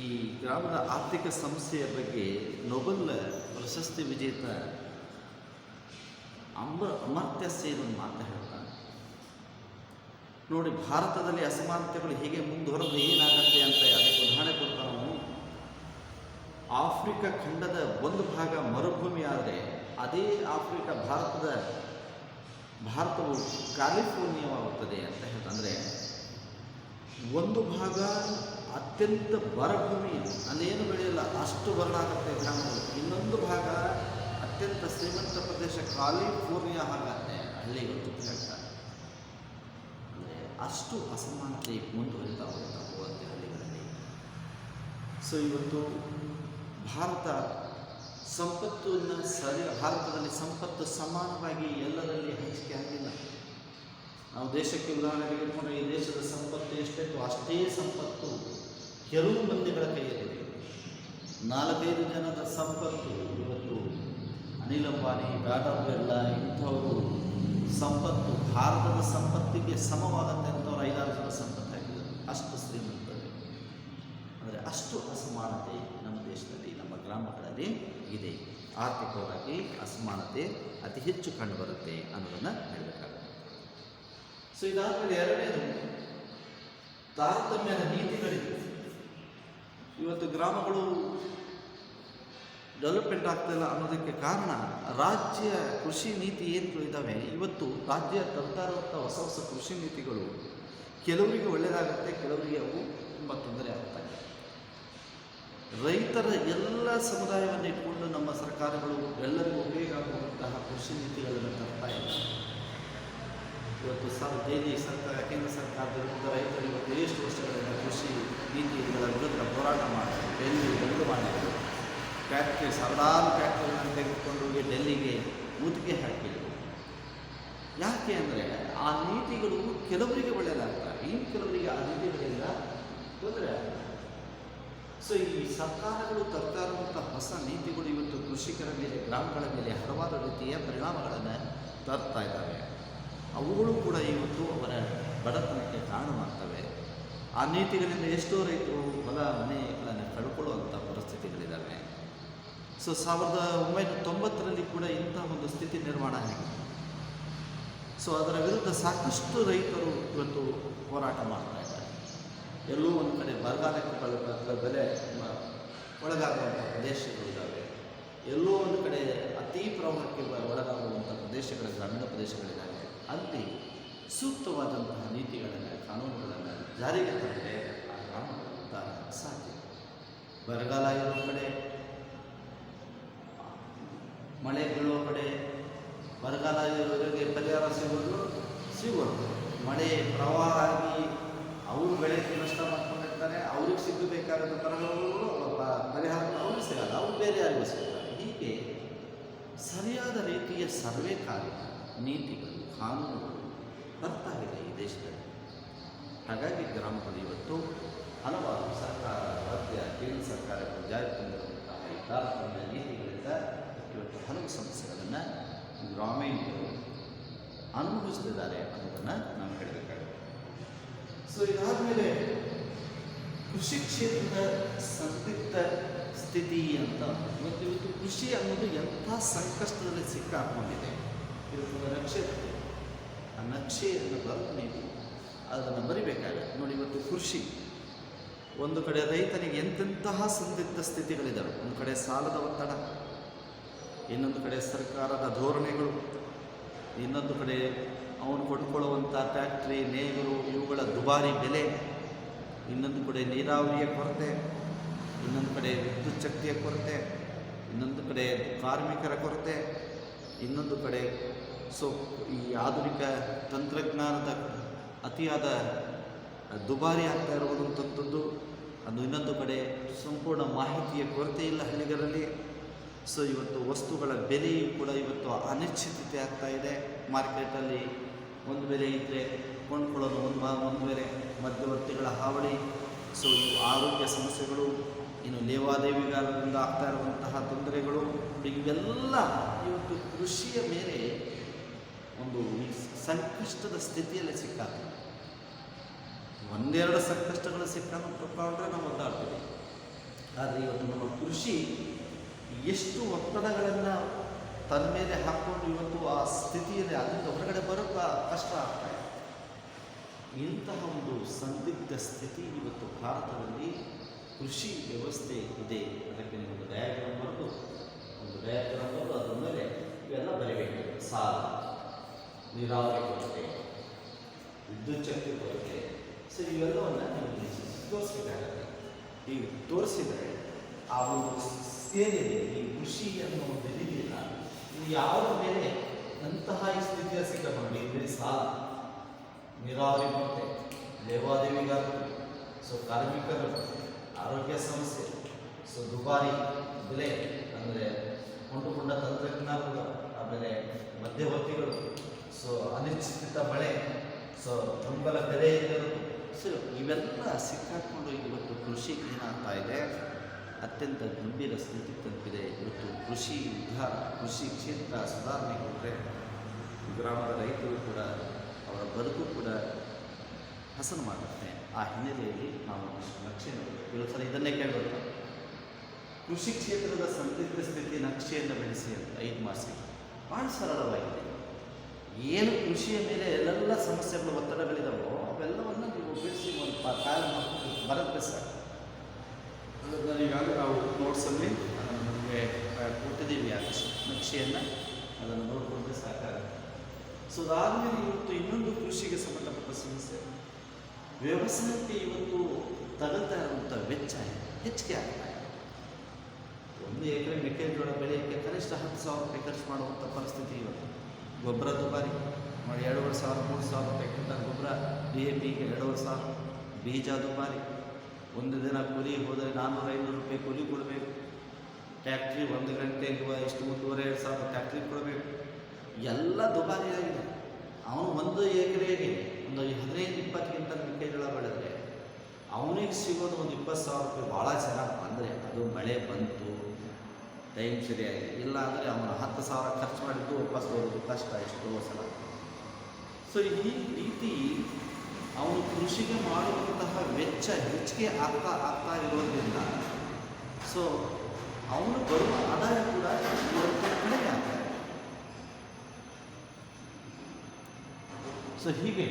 ಈ ಗ್ರಾಮದ ಆರ್ಥಿಕ ಸಮಸ್ಯೆಯ ಬಗ್ಗೆ ನೊಬೆಲ್ ಪ್ರಶಸ್ತಿ ವಿಜೇತ ಅಮರ್ತ್ಯ ಸೇನ್ ಒಂದು ಮಾತು ಹೇಳ್ತಾನೆ. ನೋಡಿ, ಭಾರತದಲ್ಲಿ ಅಸಮಾನತೆಗಳು ಹೇಗೆ ಮುಂದುವರೆದು ಏನಾಗುತ್ತೆ ಅಂತ ಅದಕ್ಕೆ ಉದಾಹರಣೆ ಕೊಡ್ತಾನೆ ನಾವು. ಆಫ್ರಿಕಾ ಖಂಡದ ಒಂದು ಭಾಗ ಮರುಭೂಮಿ ಆದರೆ ಅದೇ ಭಾರತವು ಕ್ಯಾಲಿಫೋರ್ನಿಯಾವಾಗುತ್ತದೆ ಅಂತ ಹೇಳ್ತಂದರೆ, ಒಂದು ಭಾಗ ಅತ್ಯಂತ ಬರಭೂಮಿ, ಅಲ್ಲೇನು ಬೆಳೆಯಲ್ಲ, ಅಷ್ಟು ಬರಲಾಗುತ್ತೆ ಗ್ರಾಮಗಳು. ಇನ್ನೊಂದು ಭಾಗ ಅತ್ಯಂತ ಶ್ರೀಮಂತ ಪ್ರದೇಶ ಕ್ಯಾಲಿಫೋರ್ನಿಯಾ ಆಗುತ್ತೆ ಹಳ್ಳಿಗಳು ಹೇಳ್ತಾರೆ. ಅಂದರೆ ಅಷ್ಟು ಅಸಮಾನತೆ ಮುಂದುವರಿತಾ ಹೋಗುತ್ತೆ ಹಳ್ಳಿಗಳಲ್ಲಿ. ಸೊ ಇವತ್ತು ಭಾರತ ಭಾರತದಲ್ಲಿ ಸಂಪತ್ತು ಸಮಾನವಾಗಿ ಎಲ್ಲರಲ್ಲಿ ಹಂಚಿಕೆ ಆಗಿಲ್ಲ. ನಾವು ದೇಶಕ್ಕೆ ಉದಾಹರಣೆಗೆ ಇಟ್ಕೊಂಡ್ರೆ ಈ ದೇಶದ ಸಂಪತ್ತು ಎಷ್ಟಿತ್ತು ಅಷ್ಟೇ ಸಂಪತ್ತು ಕೆಲವು ಮಂದಿಗಳ ಕೈಯಲ್ಲಿದೆ. 4-5 ಜನದ ಸಂಪತ್ತು ಇವತ್ತು ಅನಿಲ್ ಅಂಬಾನಿ, ಟಾಟಾ ಬಿರ್ಲಾ ಇಂಥವರು ಸಂಪತ್ತು ಭಾರತದ ಸಂಪತ್ತಿಗೆ ಸಮವಾಗುತ್ತೆ ಅಂತವ್ರು 5-6 ಜನ ಸಂಪತ್ತಾಗಿದ್ದಾರೆ. ಅಷ್ಟು ಶ್ರೀಮಂತರು. ಅಂದರೆ ಅಷ್ಟು ಅಸಮಾನತೆ ನಮ್ಮ ದೇಶದಲ್ಲಿ, ನಮ್ಮ ಗ್ರಾಮಗಳಲ್ಲಿ ಇದೆ. ಆರ್ಥಿಕವಾಗಿ ಅಸಮಾನತೆ ಅತಿ ಹೆಚ್ಚು ಕಂಡುಬರುತ್ತೆ ಅನ್ನೋದನ್ನು ಹೇಳಬೇಕಾಗುತ್ತೆ. ಸೊ ಇದಾದಮೇಲೆ ಎರಡನೇದು ತಾರತಮ್ಯದ ನೀತಿಗಳಿವೆ. ಇವತ್ತು ಗ್ರಾಮಗಳು ಡೆವಲಪ್ಮೆಂಟ್ ಆಗ್ತಾಯಿಲ್ಲ ಅನ್ನೋದಕ್ಕೆ ಕಾರಣ ರಾಜ್ಯ ಕೃಷಿ ನೀತಿ ಏನು ಇದ್ದಾವೆ. ಇವತ್ತು ರಾಜ್ಯ ತರ್ತಾ ಇರುವಂಥ ಹೊಸ ಹೊಸ ಕೃಷಿ ನೀತಿಗಳು ಕೆಲವರಿಗೆ ಒಳ್ಳೆಯದಾಗುತ್ತೆ, ಕೆಲವರಿಗೆ ಅವು ತುಂಬ ತೊಂದರೆ ಆಗ್ತವೆ. ರೈತರ ಎಲ್ಲ ಸಮುದಾಯವನ್ನು ಇಟ್ಕೊಂಡು ನಮ್ಮ ಸರ್ಕಾರಗಳು ಎಲ್ಲರಿಗೂ ಉಪಯೋಗ ಆಗುವಂತಹ ಕೃಷಿ ನೀತಿಗಳನ್ನು ತರ್ತಾ ಇಲ್ಲ. ಇವತ್ತು ಕೇಂದ್ರ ಸರ್ಕಾರದ ವಿರುದ್ಧ ರೈತರು ಇವತ್ತು ಎಷ್ಟು ವರ್ಷಗಳಿಂದ ಕೃಷಿ ನೀತಿಗಳ ವಿರುದ್ಧ ಹೋರಾಟ ಮಾಡಿ ಡೆಲ್ಲಿ ಮಾಡಿದರು. ಸಾವಿರಾರು ಫ್ಯಾಕ್ಟ್ರಿಗಳನ್ನು ತೆಗೆದುಕೊಂಡು ಹೋಗಿ ಡೆಲ್ಲಿಗೆ ಮುತ್ತಿಗೆ ಹಾಕಿದರು. ಯಾಕೆ ಅಂದರೆ ಆ ನೀತಿಗಳು ಕೆಲವರಿಗೆ ಒಳ್ಳೆಯದಾಗ್ತವೆ, ಇನ್ನು ಕೆಲವರಿಗೆ ಆ ನೀತಿಗಳಿಂದ ತೊಂದರೆ ಆಗ್ತದೆ. ಸೊ ಈ ಸರ್ಕಾರಗಳು ತರ್ತಾ ಇರುವಂಥ ಹೊಸ ನೀತಿಗಳು ಇವತ್ತು ಕೃಷಿಕರ ಮೇಲೆ, ಗ್ರಾಮಗಳ ಮೇಲೆ ಹಲವಾರು ರೀತಿಯ ಪರಿಣಾಮಗಳನ್ನು ತರ್ತಾ ಇದ್ದಾವೆ. ಅವುಗಳು ಕೂಡ ಇವತ್ತು ಅವರ ಬಡತನಕ್ಕೆ ಕಾರಣವಾಗ್ತವೆ. ಆ ನೀತಿಗಳಿಂದ ಎಷ್ಟೋ ರೈತರು ಹೊಲ ಮನೆಗಳನ್ನು ಕಳ್ಕೊಳ್ಳುವಂಥ ಪರಿಸ್ಥಿತಿಗಳಿದ್ದಾವೆ. ಸೊ 1990ರಲ್ಲಿ ಕೂಡ ಇಂಥ ಒಂದು ಸ್ಥಿತಿ ನಿರ್ಮಾಣ ಆಗಿದೆ. ಸೊ ಅದರ ವಿರುದ್ಧ ಸಾಕಷ್ಟು ರೈತರು ಇವತ್ತು ಹೋರಾಟ ಮಾಡ್ತಾ ಇದ್ದಾರೆ. ಎಲ್ಲೋ ಒಂದು ಕಡೆ ಬರಗಾಲಕ್ಕೆ ಬೆಲೆ ಒಳಗಾಗುವಂಥ ಪ್ರದೇಶಗಳಿದ್ದಾವೆ, ಎಲ್ಲೋ ಒಂದು ಕಡೆ ಅತೀ ಪ್ರವಾಹಕ್ಕೆ ಒಳಗಾಗುವಂಥ ಪ್ರದೇಶಗಳ ಗ್ರಾಮೀಣ ಪ್ರದೇಶಗಳಿದ್ದಾವೆ. ಅಲ್ಲಿ ಸೂಕ್ತವಾದಂತಹ ನೀತಿಗಳನ್ನು, ಕಾನೂನುಗಳನ್ನು ಜಾರಿಗೆ ತಂದರೆ ಆ ಗ್ರಾಮಗಳು ಸಾಧ್ಯ. ಬರಗಾಲ ಇರೋ ಕಡೆ, ಮಳೆ ಬೀಳುವ ಕಡೆ ಬರಗಾಲ ಇರೋರಿಗೆ ಪರಿಹಾರ ಸಿಗೋದು. ಮಳೆ ಪ್ರವಾಹ ಆಗಿ ಅವರು ಬೆಳೆಗೆ ನಷ್ಟ ಮಾಡ್ಕೊಂಡಿರ್ತಾರೆ, ಅವ್ರಿಗೆ ಸಿಗಬೇಕಾದ ಪರಿಹಾರ ಅವ್ರಿಗೆ ಸಿಗಲ್ಲ, ಅವ್ರು ಬೇರೆ ಯಾರಿಗೂ ಸಿಗ್ತಾರೆ. ಹೀಗೆ ಸರಿಯಾದ ರೀತಿಯ ಸರ್ವೆ ಕಾರ್ಯ, ನೀತಿಗಳು, ಕಾನೂನುಗಳು ಬರ್ತಾ ಇದೆ ಈ ದೇಶದಲ್ಲಿ. ಹಾಗಾಗಿ ಗ್ರಾಮಗಳು ಇವತ್ತು ಹಲವಾರು ಸರ್ಕಾರ, ರಾಜ್ಯ, ಕೇಂದ್ರ ಸರ್ಕಾರಗಳು ಜಾರಿ ತಂದಿರುವಂತಹ ಈ ತಾರತಮ್ಯ ನೀತಿಗಳಿಂದ ಇವತ್ತು ಹಲವು ಸಮಸ್ಯೆಗಳನ್ನು ಗ್ರಾಮೀಣರು ಅನುಭವಿಸುತ್ತಿದ್ದಾರೆ ಅನ್ನೋದನ್ನು ನಾವು ಹೇಳಬೇಕಾಗುತ್ತೆ. ಸೊ ಇದಾದಮೇಲೆ ಕೃಷಿ ಕ್ಷೇತ್ರದ ಸಂದಿಗ್ಧ ಸ್ಥಿತಿ ಅಂತ ಇವತ್ತು ಕೃಷಿ ಅನ್ನೋದು ಎಂಥ ಸಂಕಷ್ಟದಲ್ಲಿ ಸಿಕ್ಕಾಕೊಂಡಿದೆ. ಇವತ್ತು ನಕ್ಷೆ ಆ ನಕ್ಷೆಯನ್ನು ಬರೆದು ನೀವು ಅದನ್ನು ಬರಿಬೇಕಾಗುತ್ತೆ. ನೋಡಿ, ಇವತ್ತು ಕೃಷಿ ಒಂದು ಕಡೆ ರೈತನಿಗೆ ಎಂತೆಂತಹ ಸಂದಿಗ್ಧ ಸ್ಥಿತಿಗಳಿದ್ದಾವೆ. ಒಂದು ಕಡೆ ಸಾಲದ ಒತ್ತಡ, ಇನ್ನೊಂದು ಕಡೆ ಸರ್ಕಾರದ ಧೋರಣೆಗಳು, ಇನ್ನೊಂದು ಕಡೆ ಅವನು ಕೊಂಡುಕೊಳ್ಳುವಂಥ ಫ್ಯಾಕ್ಟ್ರಿ, ನೇಗಿಲು ಇವುಗಳ ದುಬಾರಿ ಬೆಲೆ, ಇನ್ನೊಂದು ಕಡೆ ನೀರಾವರಿಯ ಕೊರತೆ, ಇನ್ನೊಂದು ಕಡೆ ವಿದ್ಯುತ್ ಶಕ್ತಿಯ ಕೊರತೆ, ಇನ್ನೊಂದು ಕಡೆ ಕಾರ್ಮಿಕರ ಕೊರತೆ, ಇನ್ನೊಂದು ಕಡೆ ಈ ಆಧುನಿಕ ತಂತ್ರಜ್ಞಾನದ ಅತಿಯಾದ ದುಬಾರಿ ಆಗ್ತಾ ಇರುವಂಥದ್ದು, ಅದು ಇನ್ನೊಂದು ಕಡೆ ಸಂಪೂರ್ಣ ಮಾಹಿತಿಯ ಕೊರತೆ ಇಲ್ಲ ಹಳ್ಳಿಗರಲ್ಲಿ. ಸೊ ಇವತ್ತು ವಸ್ತುಗಳ ಬೆಲೆಯೂ ಕೂಡ ಇವತ್ತು ಅನಿಶ್ಚಿತತೆ ಆಗ್ತಾ ಇದೆ. ಮಾರ್ಕೆಟಲ್ಲಿ ಒಂದು ಬೆಲೆ ಇದ್ದರೆ ಕೊಂಡ್ಕೊಳ್ಳೋದು ಒಂದು ಬೆಲೆ, ಮಧ್ಯವರ್ತಿಗಳ ಹಾವಳಿ, ಸೊ ಆರೋಗ್ಯ ಸಮಸ್ಯೆಗಳು, ಇನ್ನು ಲೇವಾದೇವಿಗಾರರಿಂದ ಆಗ್ತಾ ಇರುವಂತಹ ತೊಂದರೆಗಳು, ಇವೆಲ್ಲ ಇವತ್ತು ಕೃಷಿಯ ಮೇಲೆ ಒಂದು ಸಂಕಷ್ಟದ ಸ್ಥಿತಿಯಲ್ಲಿ ಸಿಕ್ಕಾಗ್ತದೆ. ಒಂದೆರಡು ಸಂಕಷ್ಟಗಳು ಸಿಕ್ಕಾಕೊಂಡ್ರೆ ನಾವು ಒದ್ದಾಡ್ತೀವಿ. ಆದರೆ ಇವತ್ತು ನಮ್ಮ ಕೃಷಿ ಎಷ್ಟು ಒತ್ತಡಗಳನ್ನು ತನ್ನ ಮೇಲೆ ಹಾಕ್ಕೊಂಡು ಇವತ್ತು ಆ ಸ್ಥಿತಿಯಲ್ಲಿ ಅದರಿಂದ ಹೊರಗಡೆ ಬರೋಕ್ಕೆ ಕಷ್ಟ ಆಗ್ತಾಯಿದೆ. ಇಂತಹ ಒಂದು ಸಂದಿಗ್ಧ ಸ್ಥಿತಿ ಇವತ್ತು ಭಾರತದಲ್ಲಿ ಕೃಷಿ ವ್ಯವಸ್ಥೆ ಇದೆ. ಅದಕ್ಕೆ ಒಂದು ಡಯಾಗ್ರಾಮ್ ಬರೆದು ಅದರ ಮೇಲೆ ಇವೆಲ್ಲ ಬರೀಬೇಕು. ಸಾಲ, ನೀರಾವರಿ ಕೊರತೆ, ವಿದ್ಯುತ್ ಶಕ್ತಿ ಕೊರತೆ, ಸೊ ಇವೆಲ್ಲವನ್ನು ನೀವು ತೋರಿಸ್ಬೇಕಾಗತ್ತೆ. ಈಗ ತೋರಿಸಿದರೆ ಆ ಒಂದು ಏನಿದೆ ಈ ಕೃಷಿ ಅನ್ನೋ ಒಂದು ಇದೆಯಲ್ಲ, ಇದು ಯಾವ ಮೇಲೆ ಅಂತಹ ಈ ಸ್ಥಿತಿಯ ಸಿಕ್ಕಬಂದು ಬರೀ ಸಾಲ, ನೀರಾವರಿ ಕೊರತೆ, ಲೇವಾದೇವಿಗಾರರು, ಸೊ ಕಾರ್ಮಿಕರು, ಆರೋಗ್ಯ ಸಮಸ್ಯೆ, ಸೊ ದುಬಾರಿ ಬೆಲೆ ಅಂದರೆ ಕೊಂಡುಕೊಂಡ ತಂತ್ರಜ್ಞಾನಗಳು, ಆಮೇಲೆ ಮಧ್ಯವರ್ತಿಗಳು, ಸೊ ಅನಿಶ್ಚಿತ ಮಳೆ, ಸೊ ಬೆಂಬಲ ಬೆಲೆ ಇರೋದು, ಸೊ ಇವೆಲ್ಲ ಸಿಕ್ಕಾಕೊಂಡು ಇವತ್ತು ಕೃಷಿ ಏನಾಗ್ತಾ ಇದೆ, ಅತ್ಯಂತ ಗಂಭೀರ ಸ್ಥಿತಿ ತಲುಪಿದೆ. ಇವತ್ತು ಕೃಷಿ ಉದ್ಧಾರ, ಕೃಷಿ ಕ್ಷೇತ್ರ ಸುಧಾರಣೆ ಕೊಟ್ಟರೆ ಗ್ರಾಮದ ರೈತರು ಕೂಡ ಅವರ ಬದುಕು ಕೂಡ ಹಸನು ಮಾಡುತ್ತೆ. ಆ ಹಿನ್ನೆಲೆಯಲ್ಲಿ ನಾವು ನಕ್ಷೆಯನ್ನು ಕೆಲವು ಸಲ ಇದನ್ನೇ ಕೇಳಬೇಕು, ಕೃಷಿ ಕ್ಷೇತ್ರದ ಸಂದಿಗ್ಧ ಸ್ಥಿತಿ ನಕ್ಷೆಯನ್ನು ಬೆಳೆಸಿ ಅಂತ 5 ಮಾರ್ಕ್ಸ್ ಭಾಳ ಸರಳವಾಗಿದೆ. ಏನು ಕೃಷಿಯ ಮೇಲೆ ಎಲ್ಲೆಲ್ಲ ಸಮಸ್ಯೆಗಳು ಒತ್ತಡಗಳಿದಾವೋ ಅವೆಲ್ಲವನ್ನು ನೀವು ಬಿಡಿಸಿ ಒಂದು ಕಾಲ ಬರುತ್ತೆ ಸರ್. ಅದನ್ನು ಈಗಾಗಲೇ ನಾವು ನೋಟ್ಸಲ್ಲಿ ನಮಗೆ ಕೊಟ್ಟಿದ್ದೀವಿ ಆ ನಕ್ಷೆಯನ್ನು, ಅದನ್ನು ನೋಡಿಕೊಂಡ್ರೆ ಸಾಕಾಗುತ್ತೆ. ಸೊ ಅದಾದಮೇಲೆ ಇವತ್ತು ಇನ್ನೊಂದು ಕೃಷಿಗೆ ಸಂಬಂಧಪಟ್ಟ ಸಮಸ್ಯೆ, ವ್ಯವಸಾಯಕ್ಕೆ ಇವತ್ತು ತಗಲ್ತಾ ಇರುವಂಥ ವೆಚ್ಚ ಹೆಚ್ಚಿಗೆ ಆಗ್ತಾ ಇದೆ. 1 ಎಕರೆ ಮೆಕ್ಕೆಜೋಳ ಬೆಳೆಯೋಕ್ಕೆ ಕನಿಷ್ಠ 10,000 ರೂಪಾಯಿ ಖರ್ಚು ಮಾಡುವಂಥ ಪರಿಸ್ಥಿತಿ ಇವತ್ತು. ಗೊಬ್ಬರ ದುಬಾರಿ ಮಾಡಿ 2,500-3,000 ರೂಪಾಯಿ ಕ್ವಿಂಟಲ್ ಗೊಬ್ಬರ, DAPಗೆ 2,500, ಬೀಜ ದುಬಾರಿ, ಒಂದು ದಿನ ಕೂಲಿ ಹೋದರೆ 400-500 ರೂಪಾಯಿ ಕೂಲಿ ಕೊಡಬೇಕು, ಟ್ಯಾಕ್ಟ್ರಿ 1 ಗಂಟೆಗೆ ಎಷ್ಟು 3,500-2,000 ಟ್ಯಾಕ್ಟ್ರಿ ಕೊಡಬೇಕು, ಎಲ್ಲ ದುಬಾರಿಯಾಗಿದೆ. ಅವನು 1 ಎಕರೆಗೆ ಒಂದು 15-20 ಕ್ವಿಂಟಲ್ ಮೆಕ್ಕೆಜೋಳ ಬೆಳೆದರೆ ಅವನಿಗೆ ಸಿಗೋದು ಒಂದು 20,000 ರೂಪಾಯಿ. ಭಾಳ ಚೆನ್ನಾಗಿ ಅಂದರೆ ಅದು ಮಳೆ ಬಂತು, ಟೈಮ್ ಸರಿಯಾಗಿ, ಇಲ್ಲ ಅಂದರೆ ಅವನು 10,000 ಖರ್ಚು ಮಾಡಿದ್ದು ವಾಪಸ್ ಹೋಗೋದು ಕಷ್ಟ ಎಷ್ಟೋ ಸಲ. ಸೊ ಈ ರೀತಿ ಅವನು ಕೃಷಿಗೆ ಮಾಡುವಂತಹ ವೆಚ್ಚ ಹೆಚ್ಚಿಗೆ ಆಗ್ತಾ ಇರೋದ್ರಿಂದ ಸೊ ಅವನು ಬರುವ ಆದಾಯ ಕೂಡ ಇವತ್ತು ಕಡಿಮೆ ಆಗ್ತಾ ಇದೆ. ಸೊ ಹೀಗೆ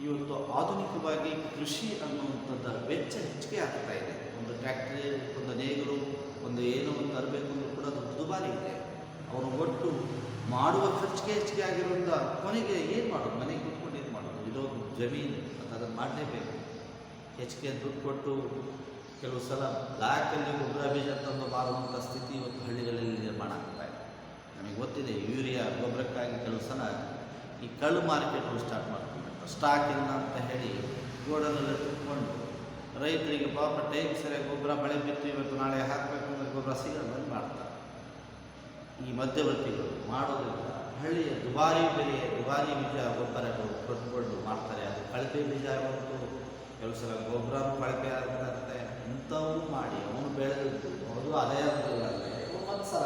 ಇವತ್ತು ಆಧುನಿಕವಾಗಿ ಕೃಷಿ ಅನ್ನುವಂಥದ್ದು ವೆಚ್ಚ ಹೆಚ್ಚಿಗೆ ಆಗ್ತಾ ಇದೆ. ಒಂದು ಟ್ಯಾಕ್ಟ್ರಿ, ಒಂದು ನೇಗರು, ಒಂದು ಏನೋ ಒಂದು ತರಬೇಕು ಅಂದರೂ ಕೂಡ ಅದು ದುಬಾರಿ ಇದೆ. ಅವನು ಒಟ್ಟು ಮಾಡುವ ಖರ್ಚಿಗೆ ಹೆಚ್ಚಿಗೆ ಆಗಿರೋದ್ರಿಂದ ಕೊನೆಗೆ ಏನು ಮಾಡೋದು, ಮನೆಗೆ ಕೂತ್ಕೊಂಡು ಏನು ಮಾಡೋದು, ಇದೊಂದು ಜಮೀನು ಮತ್ತು ಅದನ್ನು ಮಾಡಲೇಬೇಕು. ಹೆಚ್ಚಿಗೆ ದುಡ್ಡು ಕೊಟ್ಟು ಕೆಲವು ಸಲ ಬ್ಲ್ಯಾಕಲ್ಲಿ ಗೊಬ್ಬರ ಬೀಜ ತಂದು ಮಾರುವಂಥ ಸ್ಥಿತಿ ಇವತ್ತು ಹಳ್ಳಿಗಳಲ್ಲಿ ನಿರ್ಮಾಣ ಆಗ್ತಾ ಇದೆ. ನಮಗೆ ಗೊತ್ತಿದೆ, ಯೂರಿಯಾ ಗೊಬ್ಬರಕ್ಕಾಗಿ ಕೆಲವು ಸಲ ಈ ಕಳ್ಳು ಮಾರ್ಕೆಟ್ಗಳು ಸ್ಟಾರ್ಟ್ ಮಾಡ್ತಾರೆ. ಸ್ಟಾಕ್ ಇಲ್ಲ ಅಂತ ಹೇಳಿ ಗೋಡನಲ್ಲಿ ತುಂಬಿಕೊಂಡು ರೈತರಿಗೆ ಪಾಪ ಟೈಮ್ ಸರಿಯಾಗಿ ಗೊಬ್ಬರ ಮಳೆ ಬಿತ್ತು, ಇವತ್ತು ನಾಳೆ ಹಾಕಬೇಕು ಅಂದರೆ ಗೊಬ್ಬರ ಸಿಗೋದು ಮಾಡ್ತಾರೆ. ಈ ಮಧ್ಯವರ್ತಿಗಳು ಮಾಡೋದ್ರಿಂದ ಹಳ್ಳಿಯ ದುಬಾರಿ ಬೆಲೆಯ ದುಬಾರಿ ಬೀಜ ಗೊಬ್ಬರಗಳು ಕೊಟ್ಕೊಂಡು ಮಾಡ್ತಾರೆ. ಅದು ಕಳಪೆ ಬೀಜ ಆಗುತ್ತೆ, ಕೆಲವು ಸಲ ಗೊಬ್ಬರನೂ ಕಳಪೆ ಆಗ್ತಾ ಇಂಥವು ಮಾಡಿ ಅವನು ಬೆಳೆದಿದ್ದು ಅವರು ಆದಾಯ ಮತ್ಸರ.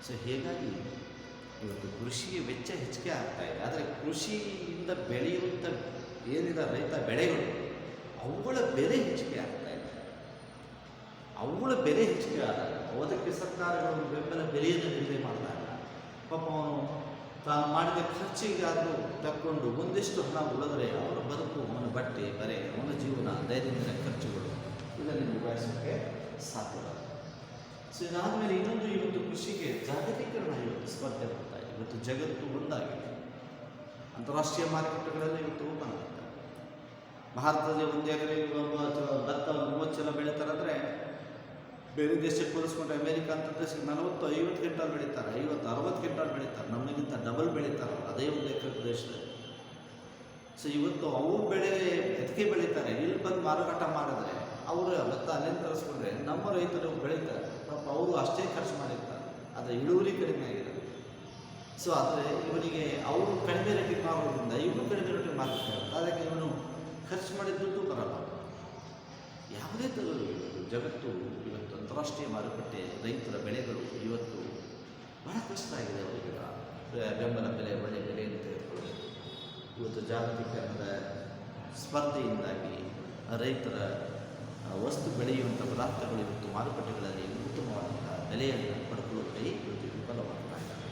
ಸೊ ಹೀಗಾಗಿ ಇವತ್ತು ಕೃಷಿಗೆ ವೆಚ್ಚ ಹೆಚ್ಚಿಗೆ ಆಗ್ತಾ ಇದೆ. ಆದರೆ ಕೃಷಿಯಿಂದ ಬೆಳೆಯುವಂಥ ಏನಿದೆ ರೈತ ಬೆಳೆಗಳು ಅವುಗಳ ಬೆಲೆ ಹೆಚ್ಚಿಗೆ ಆಗ್ತಾ ಇದೆ. ಅವುಗಳ ಬೆಲೆ ಹೆಚ್ಚಿಗೆ ಆದಾಗ ಅದಕ್ಕೆ ಸರ್ಕಾರಗಳು ಬೆಂಬಲ ಬೆಲೆಯನ್ನು ನಿಗದಿ ಮಾಡಿದಾಗ ಪಾಪ ಅವನು ತಾನು ಮಾಡಿದ ಖರ್ಚಿಗಾದರೂ ತಕ್ಕೊಂಡು ಒಂದಿಷ್ಟು ಹಣ ಉಳಿದ್ರೆ ಅವನ ಬದುಕು, ಅವನ ಬಟ್ಟೆ ಬರೆ, ಅವನ ಜೀವನ, ದೈನಂದಿನ ಖರ್ಚುಗಳು ಇದನ್ನು ನಿಭಾಯಿಸೋಕ್ಕೆ ಸಾಧ್ಯವಾಗುತ್ತೆ. ಸೊ ಇದಾದಮೇಲೆ ಇನ್ನೊಂದು ಇವತ್ತು ಕೃಷಿಗೆ ಜಾಗತೀಕರಣ ಇವತ್ತು ಸ್ಪರ್ಧೆ ಬರ್ತಾ ಇದೆ. ಇವತ್ತು ಜಗತ್ತು ಒಂದಾಗಿದೆ, ಅಂತಾರಾಷ್ಟ್ರೀಯ ಮಾರುಕಟ್ಟೆಗಳಲ್ಲಿ ಇವತ್ತು ಓಪನ್ ಆಗುತ್ತೆ. ಭಾರತದಲ್ಲಿ 1 ಎಕರೆ ಭತ್ತ 30 ಚಲ ಬೆಳೀತಾರಂದರೆ ಬೇರೆ ದೇಶಕ್ಕೆ ಹೋಲಿಸ್ಕೊಂಡ್ರೆ ಅಮೇರಿಕ ಅಂತ ದೇಶಕ್ಕೆ 40-50 ಕ್ವಿಂಟಾಲ್ ಬೆಳೀತಾರೆ, 50-60 ಕ್ವಿಂಟಾಲ್ ಬೆಳೀತಾರೆ, ನಮಗಿಂತ ಡಬಲ್ ಬೆಳೀತಾರೆ ಅದೇ 1 ಎಕರೆ ದೇಶದಲ್ಲಿ. ಸೊ ಇವತ್ತು ಅವ್ರು ಎದಕ್ಕೆ ಬೆಳೀತಾರೆ, ಇಲ್ಲಿ ಬಂದು ಮಾರಾಟ ಮಾಡಿದ್ರೆ ಅವರು ಭತ್ತ ಅಲ್ಲಿಂದ ತರಿಸ್ಕೊಂಡ್ರೆ ನಮ್ಮ ರೈತರು ಬೆಳೀತಾರೆ, ಪಾಪ ಅವರು ಅಷ್ಟೇ ಖರ್ಚು ಮಾಡಿರ್ತಾರೆ, ಆದರೆ ಇಳುವರಿ ಕಡಿಮೆ ಆಗಿದೆ. ಸೊ ಆದರೆ ಇವನಿಗೆ ಅವರು ಕಡಿಮೆ ರೇಟಿಗೆ ಮಾರೋದ್ರಿಂದ ಇವನು ಕಡಿಮೆ ರೇಟಿಗೆ ಮಾರ್ತಾರೆ, ಅದಕ್ಕೆ ಇವನು ಖರ್ಚು ಮಾಡಿದ ದುಡ್ಡು ಬರಲ್ಲ. ಯಾವುದೇ ತರಲು ಜಗತ್ತು ಇವತ್ತು ಅಂತಾರಾಷ್ಟ್ರೀಯ ಮಾರುಕಟ್ಟೆ ರೈತರ ಬೆಳೆಗಳು ಇವತ್ತು ಬಹಳ ಕಷ್ಟ ಆಗಿದೆ. ಅವರಿಗೆ ಬೆಂಬಲ ಬೆಲೆ, ಒಳ್ಳೆಯ ಬೆಲೆಯನ್ನು ತೆಗೆದುಕೊಳ್ಳಬೇಕು. ಇವತ್ತು ಜಾಗತೀಕರಣದ ಸ್ಪರ್ಧೆಯಿಂದಾಗಿ ರೈತರ ವಸ್ತು ಬೆಳೆಯುವಂಥ ಪದಾರ್ಥಗಳು ಇವತ್ತು ಮಾರುಕಟ್ಟೆಗಳಲ್ಲಿ ಉತ್ತಮವಾದಂಥ ಬೆಲೆಯನ್ನು ಪಡ್ಕೊಳ್ಳುವುದಕ್ಕೆ ಇವತ್ತು ವಿಫಲವಾಗ್ತಾ ಇದ್ದಾರೆ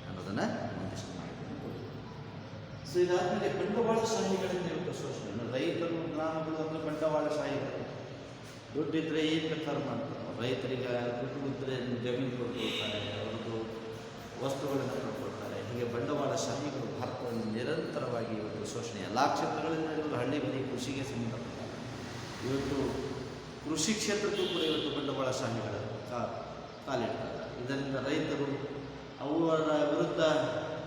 ಅನ್ನೋದನ್ನು ಒಂದಿಷ್ಟು ಮಾಹಿತಿಯನ್ನು ಕೊಡ್ತೀವಿ. ಸೊ ಇದಾದಮೇಲೆ ಬಂಡವಾಳಶಾಹಿಗಳಿಂದ ಇವತ್ತು ಶೋಷಣೆ, ರೈತರು ಗ್ರಾಮಗಳು ಅಂದರೆ ಬಂಡವಾಳಶಾಹಿಗಳು. ದುಡ್ಡಿದ್ದರೆ ಏನು ಬೇಕಾದ್ರೂ ಮಾಡ್ತಾರೆ. ರೈತರಿಗೆ ದುಡ್ಡು ಇದ್ದರೆ ಜಮೀನು ಕೊಡ್ಕೊಳ್ತಾರೆ, ಅವ್ರದ್ದು ವಸ್ತುಗಳನ್ನು ಕೊಡ್ಕೊಳ್ತಾರೆ. ಹೀಗೆ ಬಂಡವಾಳಶಾಹಿಗಳು ಭಾರತದಲ್ಲಿ ನಿರಂತರವಾಗಿ ಇವತ್ತು ಶೋಷಣೆ ಎಲ್ಲ ಕ್ಷೇತ್ರಗಳಲ್ಲಿ ನಡೆಯುವುದು. ಹಳ್ಳಿ ಬರೀ ಕೃಷಿಗೆ ಸಂಬಂಧಪಟ್ಟ ಇವತ್ತು ಕೃಷಿ ಕ್ಷೇತ್ರಕ್ಕೂ ಕೂಡ ಇವತ್ತು ಬಂಡವಾಳಶಾಹಿಗಳ ಕಾಲಿಡ್ತಾರೆ. ಇದರಿಂದ ರೈತರು ಅವರ ವಿರುದ್ಧ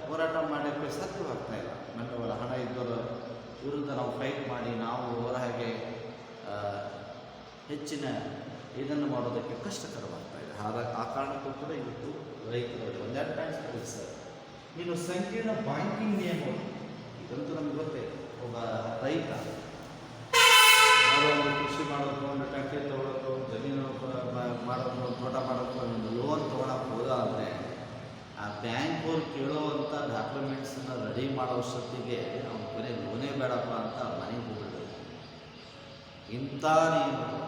ಹೋರಾಟ ಮಾಡೋಕ್ಕೆ ಸಾಧ್ಯವಾಗ್ತಾ ಇಲ್ಲ. ಬಂಡವಾಳ ಹಣ ಇದ್ದವರ ವಿರುದ್ಧ ನಾವು ಫೈಟ್ ಮಾಡಿ ನಾವು ಅವರ ಹಾಗೆ ಹೆಚ್ಚಿನ ಇದನ್ನು ಮಾಡೋದಕ್ಕೆ ಕಷ್ಟಕರವಾಗ್ತಾ ಇದೆ. ಆ ಕಾರಣಕ್ಕೂ ಕೂಡ ಇವತ್ತು ರೈತರು ಒಂದೆರಡು ಪಾಯಿಂಟ್ಸ್ ಸರ್. ಇನ್ನು ಸಂಕೀರ್ಣ ಬ್ಯಾಂಕಿಂಗ್ ನಿಯಮಗಳು ಇದಂತೂ ನಮ್ಗೆ ಗೊತ್ತೇ. ಒಬ್ಬ ರೈತ ಒಂದು ಕೃಷಿ ಮಾಡೋದು, ಒಂದು ಟ್ಯಾಕ್ಟ್ರಿ ತೊಗೊಳೋದು, ಜಮೀನು ಮಾಡೋದು, ತೋಟ ಮಾಡೋದು, ಒಂದು ಲೋನ್ ತೊಗೊಳಕ್ಕೆ ಹೋದ ಅಂದರೆ ಆ ಬ್ಯಾಂಕ್ ಅವ್ರು ಕೇಳೋವಂಥ ಡಾಕ್ಯುಮೆಂಟ್ಸನ್ನು ರೆಡಿ ಮಾಡೋ ಅಷ್ಟೊತ್ತಿಗೆ ಅವ್ನ ಕೊನೆ ಲೋನೇ ಬೇಡಪ್ಪ ಅಂತ ಮನೆಗೆ ಹೋಗ್ಬಿಡ್ತಾರೆ. ಇಂಥ ನಿಯಮಗಳು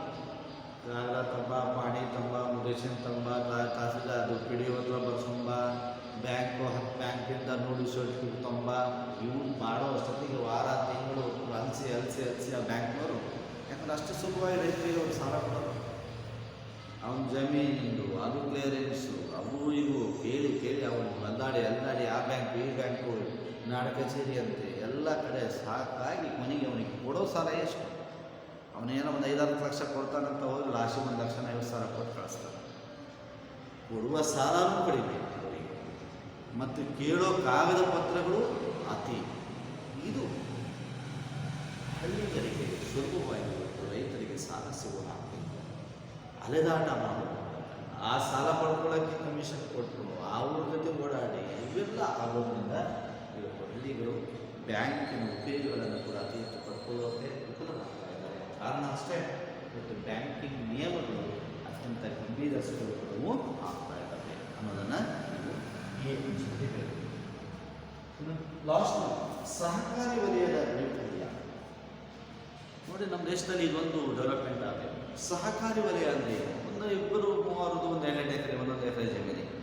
ಕಾಗದ ತಂಬ, ಪಾಣಿ ತಂಬ, ಮುದೇಶನ್ ತಂಬ, ತಹಸೀಲ್ದಾರ್ ಅದು ಪಿ ಡಿ ಒ ಬರ್ಸಂಬ, ಬ್ಯಾಂಕಿಂದ ನೋಡಿ ಸರ್ಟಿಫಿಕೇಟ್ ತಂಬ, ಇವು ಮಾಡೋ ಅಷ್ಟೊತ್ತಿಗೆ ವಾರ ತಿಂಗಳು ಅಲಸಿ ಆ ಬ್ಯಾಂಕ್ನವರು, ಯಾಕಂದ್ರೆ ಅಷ್ಟು ಸುಲಭವಾಗಿ ರೈತರಿಗೆ ಅವ್ರು ಸಾಲ ಕೊಡೋರು. ಅವನ ಜಮೀನಿಂದು ಅದು ಕ್ಲಿಯರೆನ್ಸು ಅವು ಇವು ಕೇಳಿ ಅವನು ಅಲ್ಲಾಡಿ ಆ ಬ್ಯಾಂಕು ಈ ಬ್ಯಾಂಕು ನಾಡ ಕಚೇರಿ ಅಂತೆ ಎಲ್ಲ ಕಡೆ ಸಾಕಾಗಿ ಮನೆಗೆ ಅವನಿಗೆ ಕೊಡೋ ಸಾಲ ಎಷ್ಟು? ಅವನೇನೋ ಒಂದು 5-6 ಲಕ್ಷ ಕೊಡ್ತಾನಂತ ಹೋಗಿ ಲಾಸ್ಟ್ 1,50,000 ಕೊಟ್ಟು ಕಳಿಸ್ತಾನೆ. ಕೊಡುವ ಸಾಲನೂ ಕಡಿಮೆ ಅವರಿಗೆ, ಮತ್ತು ಕೇಳೋ ಕಾಗದ ಪತ್ರಗಳು ಅತಿ. ಇದು ಹಳ್ಳಿಗರಿಗೆ ಸುಲಭವಾಗಿ ರೈತರಿಗೆ ಸಾಲ ಸಿಗೋಣ ಅಲೆದಾಟ ಮಾಡೋದು, ಆ ಸಾಲ ಪಡ್ಕೊಳ್ಳೋಕ್ಕೆ ಕಮಿಷನ್ ಕೊಟ್ಟು ಅವ್ರ ಜೊತೆ ಓಡಾಡಿ ಇವೆಲ್ಲ ಆಗೋದ್ರಿಂದ ಇವತ್ತು ಹಳ್ಳಿಗಳು ಬ್ಯಾಂಕಿನ ಉಪಯೋಗಗಳನ್ನು ಕೂಡ ಅತಿ ಹೆಚ್ಚು ಪಡ್ಕೊಳ್ಳೋಕ್ಕೆ ವಿಫಲರಾಗ್ತಾ ಇದ್ದಾರೆ. ಕಾರಣ ಅಷ್ಟೇ, ಇವತ್ತು ಬ್ಯಾಂಕಿಂಗ್ ನಿಯಮಗಳು ಅತ್ಯಂತ ಗಂಭೀರ ಸ್ವರೂಪವು ಆಗ್ತಾ ಇದ್ದಾವೆ ಅನ್ನೋದನ್ನು ನೀವು ಈ ಅಂಶದಲ್ಲಿ ಹೇಳ್ತೀವಿ. ಲಾಸ್ಟ್ ಸಹಕಾರಿ ವಲಯದ ವೈಫಲ್ಯ ನೋಡಿ, ನಮ್ಮ ದೇಶದಲ್ಲಿ ಇದೊಂದು ಡೆವಲಪ್ಮೆಂಟ್ ಆಗಬೇಕು. ಸಹಕಾರಿ ವಲಯ ಅಂದರೆ ಒಂದು 2-3 ಒಂದು 2 ಎಕರೆ, 1 ಎಕರೆ ಜಮೀನಿಗೆ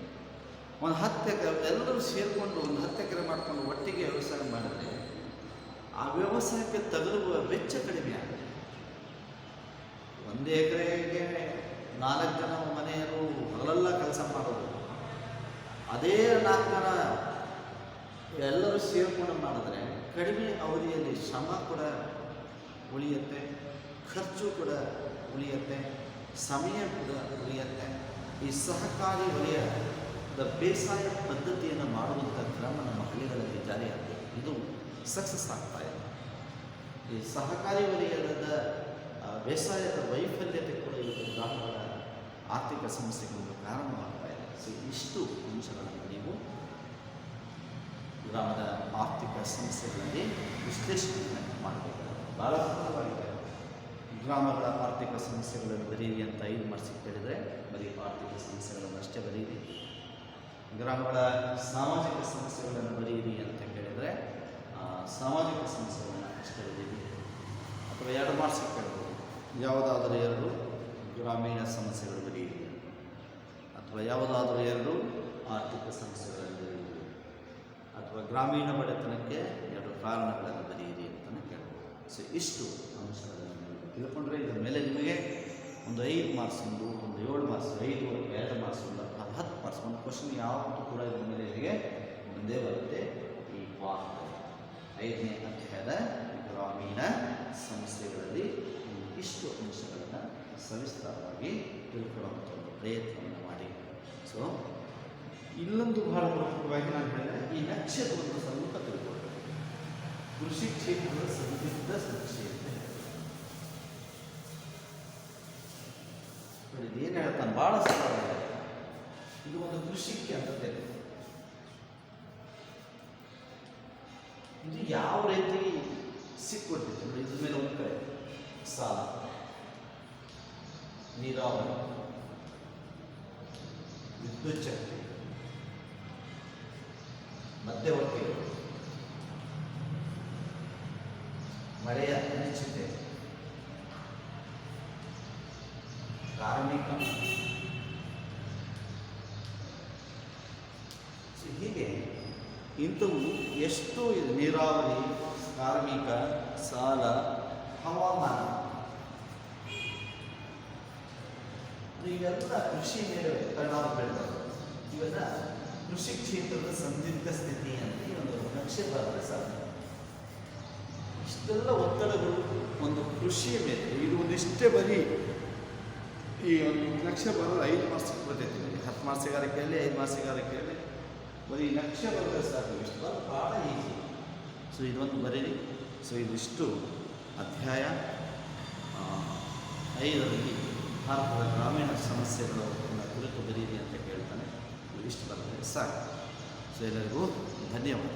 ಒಂದು 10 ಎಕರೆ ಎಲ್ಲರೂ ಸೇರಿಕೊಂಡು ಒಂದು 10 ಎಕರೆ ಮಾಡಿಕೊಂಡು ಒಟ್ಟಿಗೆ ವ್ಯವಸಾಯ ಮಾಡಿದ್ರೆ ಆ ವ್ಯವಸಾಯಕ್ಕೆ ತಗಲುವ ವೆಚ್ಚ ಕಡಿಮೆ ಆಗುತ್ತೆ. 1 ಎಕರೆಗೆ 4 ಜನ ಮನೆಯವರು ಹಗಲೆಲ್ಲ ಕೆಲಸ ಮಾಡೋದು, ಅದೇ 4 ಜನ ಎಲ್ಲರೂ ಸೇರಿಕೊಂಡು ಮಾಡಿದ್ರೆ ಕಡಿಮೆ ಅವಧಿಯಲ್ಲಿ ಶ್ರಮ ಕೂಡ ಉಳಿಯುತ್ತೆ, ಖರ್ಚು ಕೂಡ ಉಳಿಯುತ್ತೆ, ಸಮಯ ಕೂಡ ಉಳಿಯುತ್ತೆ. ಈ ಸಹಕಾರಿ ವಲಯದ ಬೇಸಾಯ ಪದ್ಧತಿಯನ್ನು ಮಾಡುವಂಥ ಕ್ರಮ ನಮ್ಮ ಹಳ್ಳಿಗಳಲ್ಲಿ ಜಾರಿಯಾಗಿದೆ. ಇದು ಸಕ್ಸಸ್ ಆಗ್ತಾ ಇದೆ. ಈ ಸಹಕಾರಿ ವಲಯದ ಬೇಸಾಯದ ವೈಫಲ್ಯತೆ ಕೂಡ ಇವತ್ತು ಗ್ರಾಮಗಳ ಆರ್ಥಿಕ ಸಮಸ್ಯೆಗೊಂದು ಕಾರಣವಾಗ್ತಾ ಇದೆ. ಸೊ ಇಷ್ಟು ಅಂಶಗಳನ್ನು ನೀವು ಗ್ರಾಮದ ಆರ್ಥಿಕ ಸಮಸ್ಯೆಗಳಲ್ಲಿ ವಿಶ್ಲೇಷಣೆ ಮಾಡಬೇಕು. ಭಾಳ ಮುಖ್ಯವಾಗಿದೆ. ಗ್ರಾಮಗಳ ಆರ್ಥಿಕ ಸಮಸ್ಯೆಗಳನ್ನು ಬರೀರಿ ಅಂತ 5 ಮಾರ್ಕ್ಸ್ ಕೇಳಿದರೆ ಬರೀ ಆರ್ಥಿಕ ಸಮಸ್ಯೆಗಳನ್ನು ಅಷ್ಟೇ ಬರೀರಿ. ಗ್ರಾಮಗಳ ಸಾಮಾಜಿಕ ಸಮಸ್ಯೆಗಳನ್ನು ಬರೀರಿ ಅಂತ ಕೇಳಿದರೆ ಸಾಮಾಜಿಕ ಸಮಸ್ಯೆಗಳನ್ನು ಅಷ್ಟೇ ಬರೀರಿ. ಅಥವಾ 2 ಮಾರ್ಕ್ಸ್ ಕೇಳ್ಬೋದು, ಯಾವುದಾದರೂ 2 ಗ್ರಾಮೀಣ ಸಮಸ್ಯೆಗಳು ಬರೀರಿ, ಅಥವಾ ಯಾವುದಾದರೂ 2 ಆರ್ಥಿಕ ಸಮಸ್ಯೆಗಳನ್ನು ಬರೀರಿ, ಅಥವಾ ಗ್ರಾಮೀಣ ಬಡತನಕ್ಕೆ 2 ಕಾರಣಗಳನ್ನು ಬರೀರಿ ಅಂತಲೇ ಕೇಳ್ಬೋದು. ಸೊ ಇಷ್ಟು ಅಂಶಗಳನ್ನು ತಿಳ್ಕೊಂಡ್ರೆ ಇದರ ಮೇಲೆ ನಿಮಗೆ ಒಂದು 5 ಮಾರ್ಕ್ಸ್, ಒಂದು 7 ಮಾರ್ಕ್ಸ್, 5, 2 ಮಾರ್ಕ್ಸ್, ಒಂದು 10 ಮಾರ್ಕ್ಸ್, ಒಂದು ಕ್ವಶನ್ ಯಾವತ್ತೂ ಕೂಡ ಇದರ ಮೇಲೆ ನಿಮಗೆ ಮುಂದೆ ಬರುತ್ತೆ. ಈ 5ನೇ ಅಧ್ಯಾಯದ ಗ್ರಾಮೀಣ ಸಮಸ್ಯೆಗಳಲ್ಲಿ ಇಷ್ಟು ಅಂಶಗಳನ್ನು ಸವಿಸ್ತಾರವಾಗಿ ತಿಳ್ಕೊಳ್ಳುವಂಥ ಒಂದು ಪ್ರಯತ್ನವನ್ನು ಮಾಡಿ. ಸೊ ಇಲ್ಲೊಂದು ಬಹಳ ಪ್ರಮುಖವಾಗಿ ನಾನು ಹೇಳಿದೆ, ಈ ನಕ್ಷತ್ರವನ್ನು ಸ್ವಲ್ಪ ತಿಳ್ಕೊಳ್ಬೇಕು. ಕೃಷಿ ಕ್ಷೇತ್ರದ ಸಂದಿಗ್ಧ ಸಮಸ್ಯೆ ಅಂತ ಏನು ಹೇಳ್ತಾನೆ, ಭಾಳ ಸರಳ. ಇದು ಒಂದು ಕೃಷಿಕ್ಕೆ ಅಂತದೆ. ಇದು ಯಾವ ರೈತರಿಗೆ ಸಿಕ್ಕೊಡ್ತೈತೆ ನೋಡಿ. ಇದ್ರ ಮೇಲೆ ಒಂದು ಕಡೆ ಸಾಲ, ನೀರಾವರಿ, ವಿದ್ಯುತ್ ಶಕ್ತಿ, ಮಧ್ಯವರ್ತಿಗಳು, ಮಳೆಯ ಅನಿಶ್ಚಿತೆ, ಕಾರ್ಮಿಕ, ಹೀಗೆ ಇಂಥವು ಎಷ್ಟು ನೀರಾವರಿ, ಕಾರ್ಮಿಕ, ಸಾಲ, ಹವಾಮಾನ, ಇವೆಲ್ಲ ಕೃಷಿ ಮೇಲೆ ಪರಿಣಾಮ ಬೀಳ್ತವೆ. ಇವೆಲ್ಲ ಕೃಷಿ ಕ್ಷೇತ್ರದ ಸಂದಿಗ್ಧ ಸ್ಥಿತಿ ಅಂತ ಈ ಒಂದು ನಕ್ಷೆ ಬರೆದ್ರೆ ಸಾಧ್ಯ. ಇಷ್ಟೆಲ್ಲ ಒತ್ತಡಗಳು ಒಂದು ಕೃಷಿಯ ಮೇಲೆ, ಇದು ಒಂದಿಷ್ಟೇ ಬರೀ ಈ ಒಂದು ನಕ್ಷೆ ಬರೋದು 5 ಮಾರ್ಕ್ಸ್ ಬರ್ತೈತಿ. 10 ಮಾರ್ಕ್ಸಿಗಾರಿಕೆಯಲ್ಲಿ 5 ಮಾರ್ಕ್ಸಿಗಾರಿಕೆಯಲ್ಲಿ ಬರೀ ನಕ್ಷೆ ಬರೋದ್ರೆ ಸಾಕು. ಇಷ್ಟು ಬರೋದು ಭಾಳ ಈಸಿ. ಸೊ ಇದೊಂದು ಬರೀರಿ. ಸೊ ಇದಿಷ್ಟು ಅಧ್ಯಾಯ 5ರಲ್ಲಿ ಭಾರತದ ಗ್ರಾಮೀಣ ಸಮಸ್ಯೆಗಳನ್ನು ಕುರಿತು ಬರೀರಿ ಅಂತ ಕೇಳ್ತಾನೆ. ಇಷ್ಟು ಬರ್ತದೆ ಸಾಕು. ಸೊ ಎಲ್ಲರಿಗೂ ಧನ್ಯವಾದ.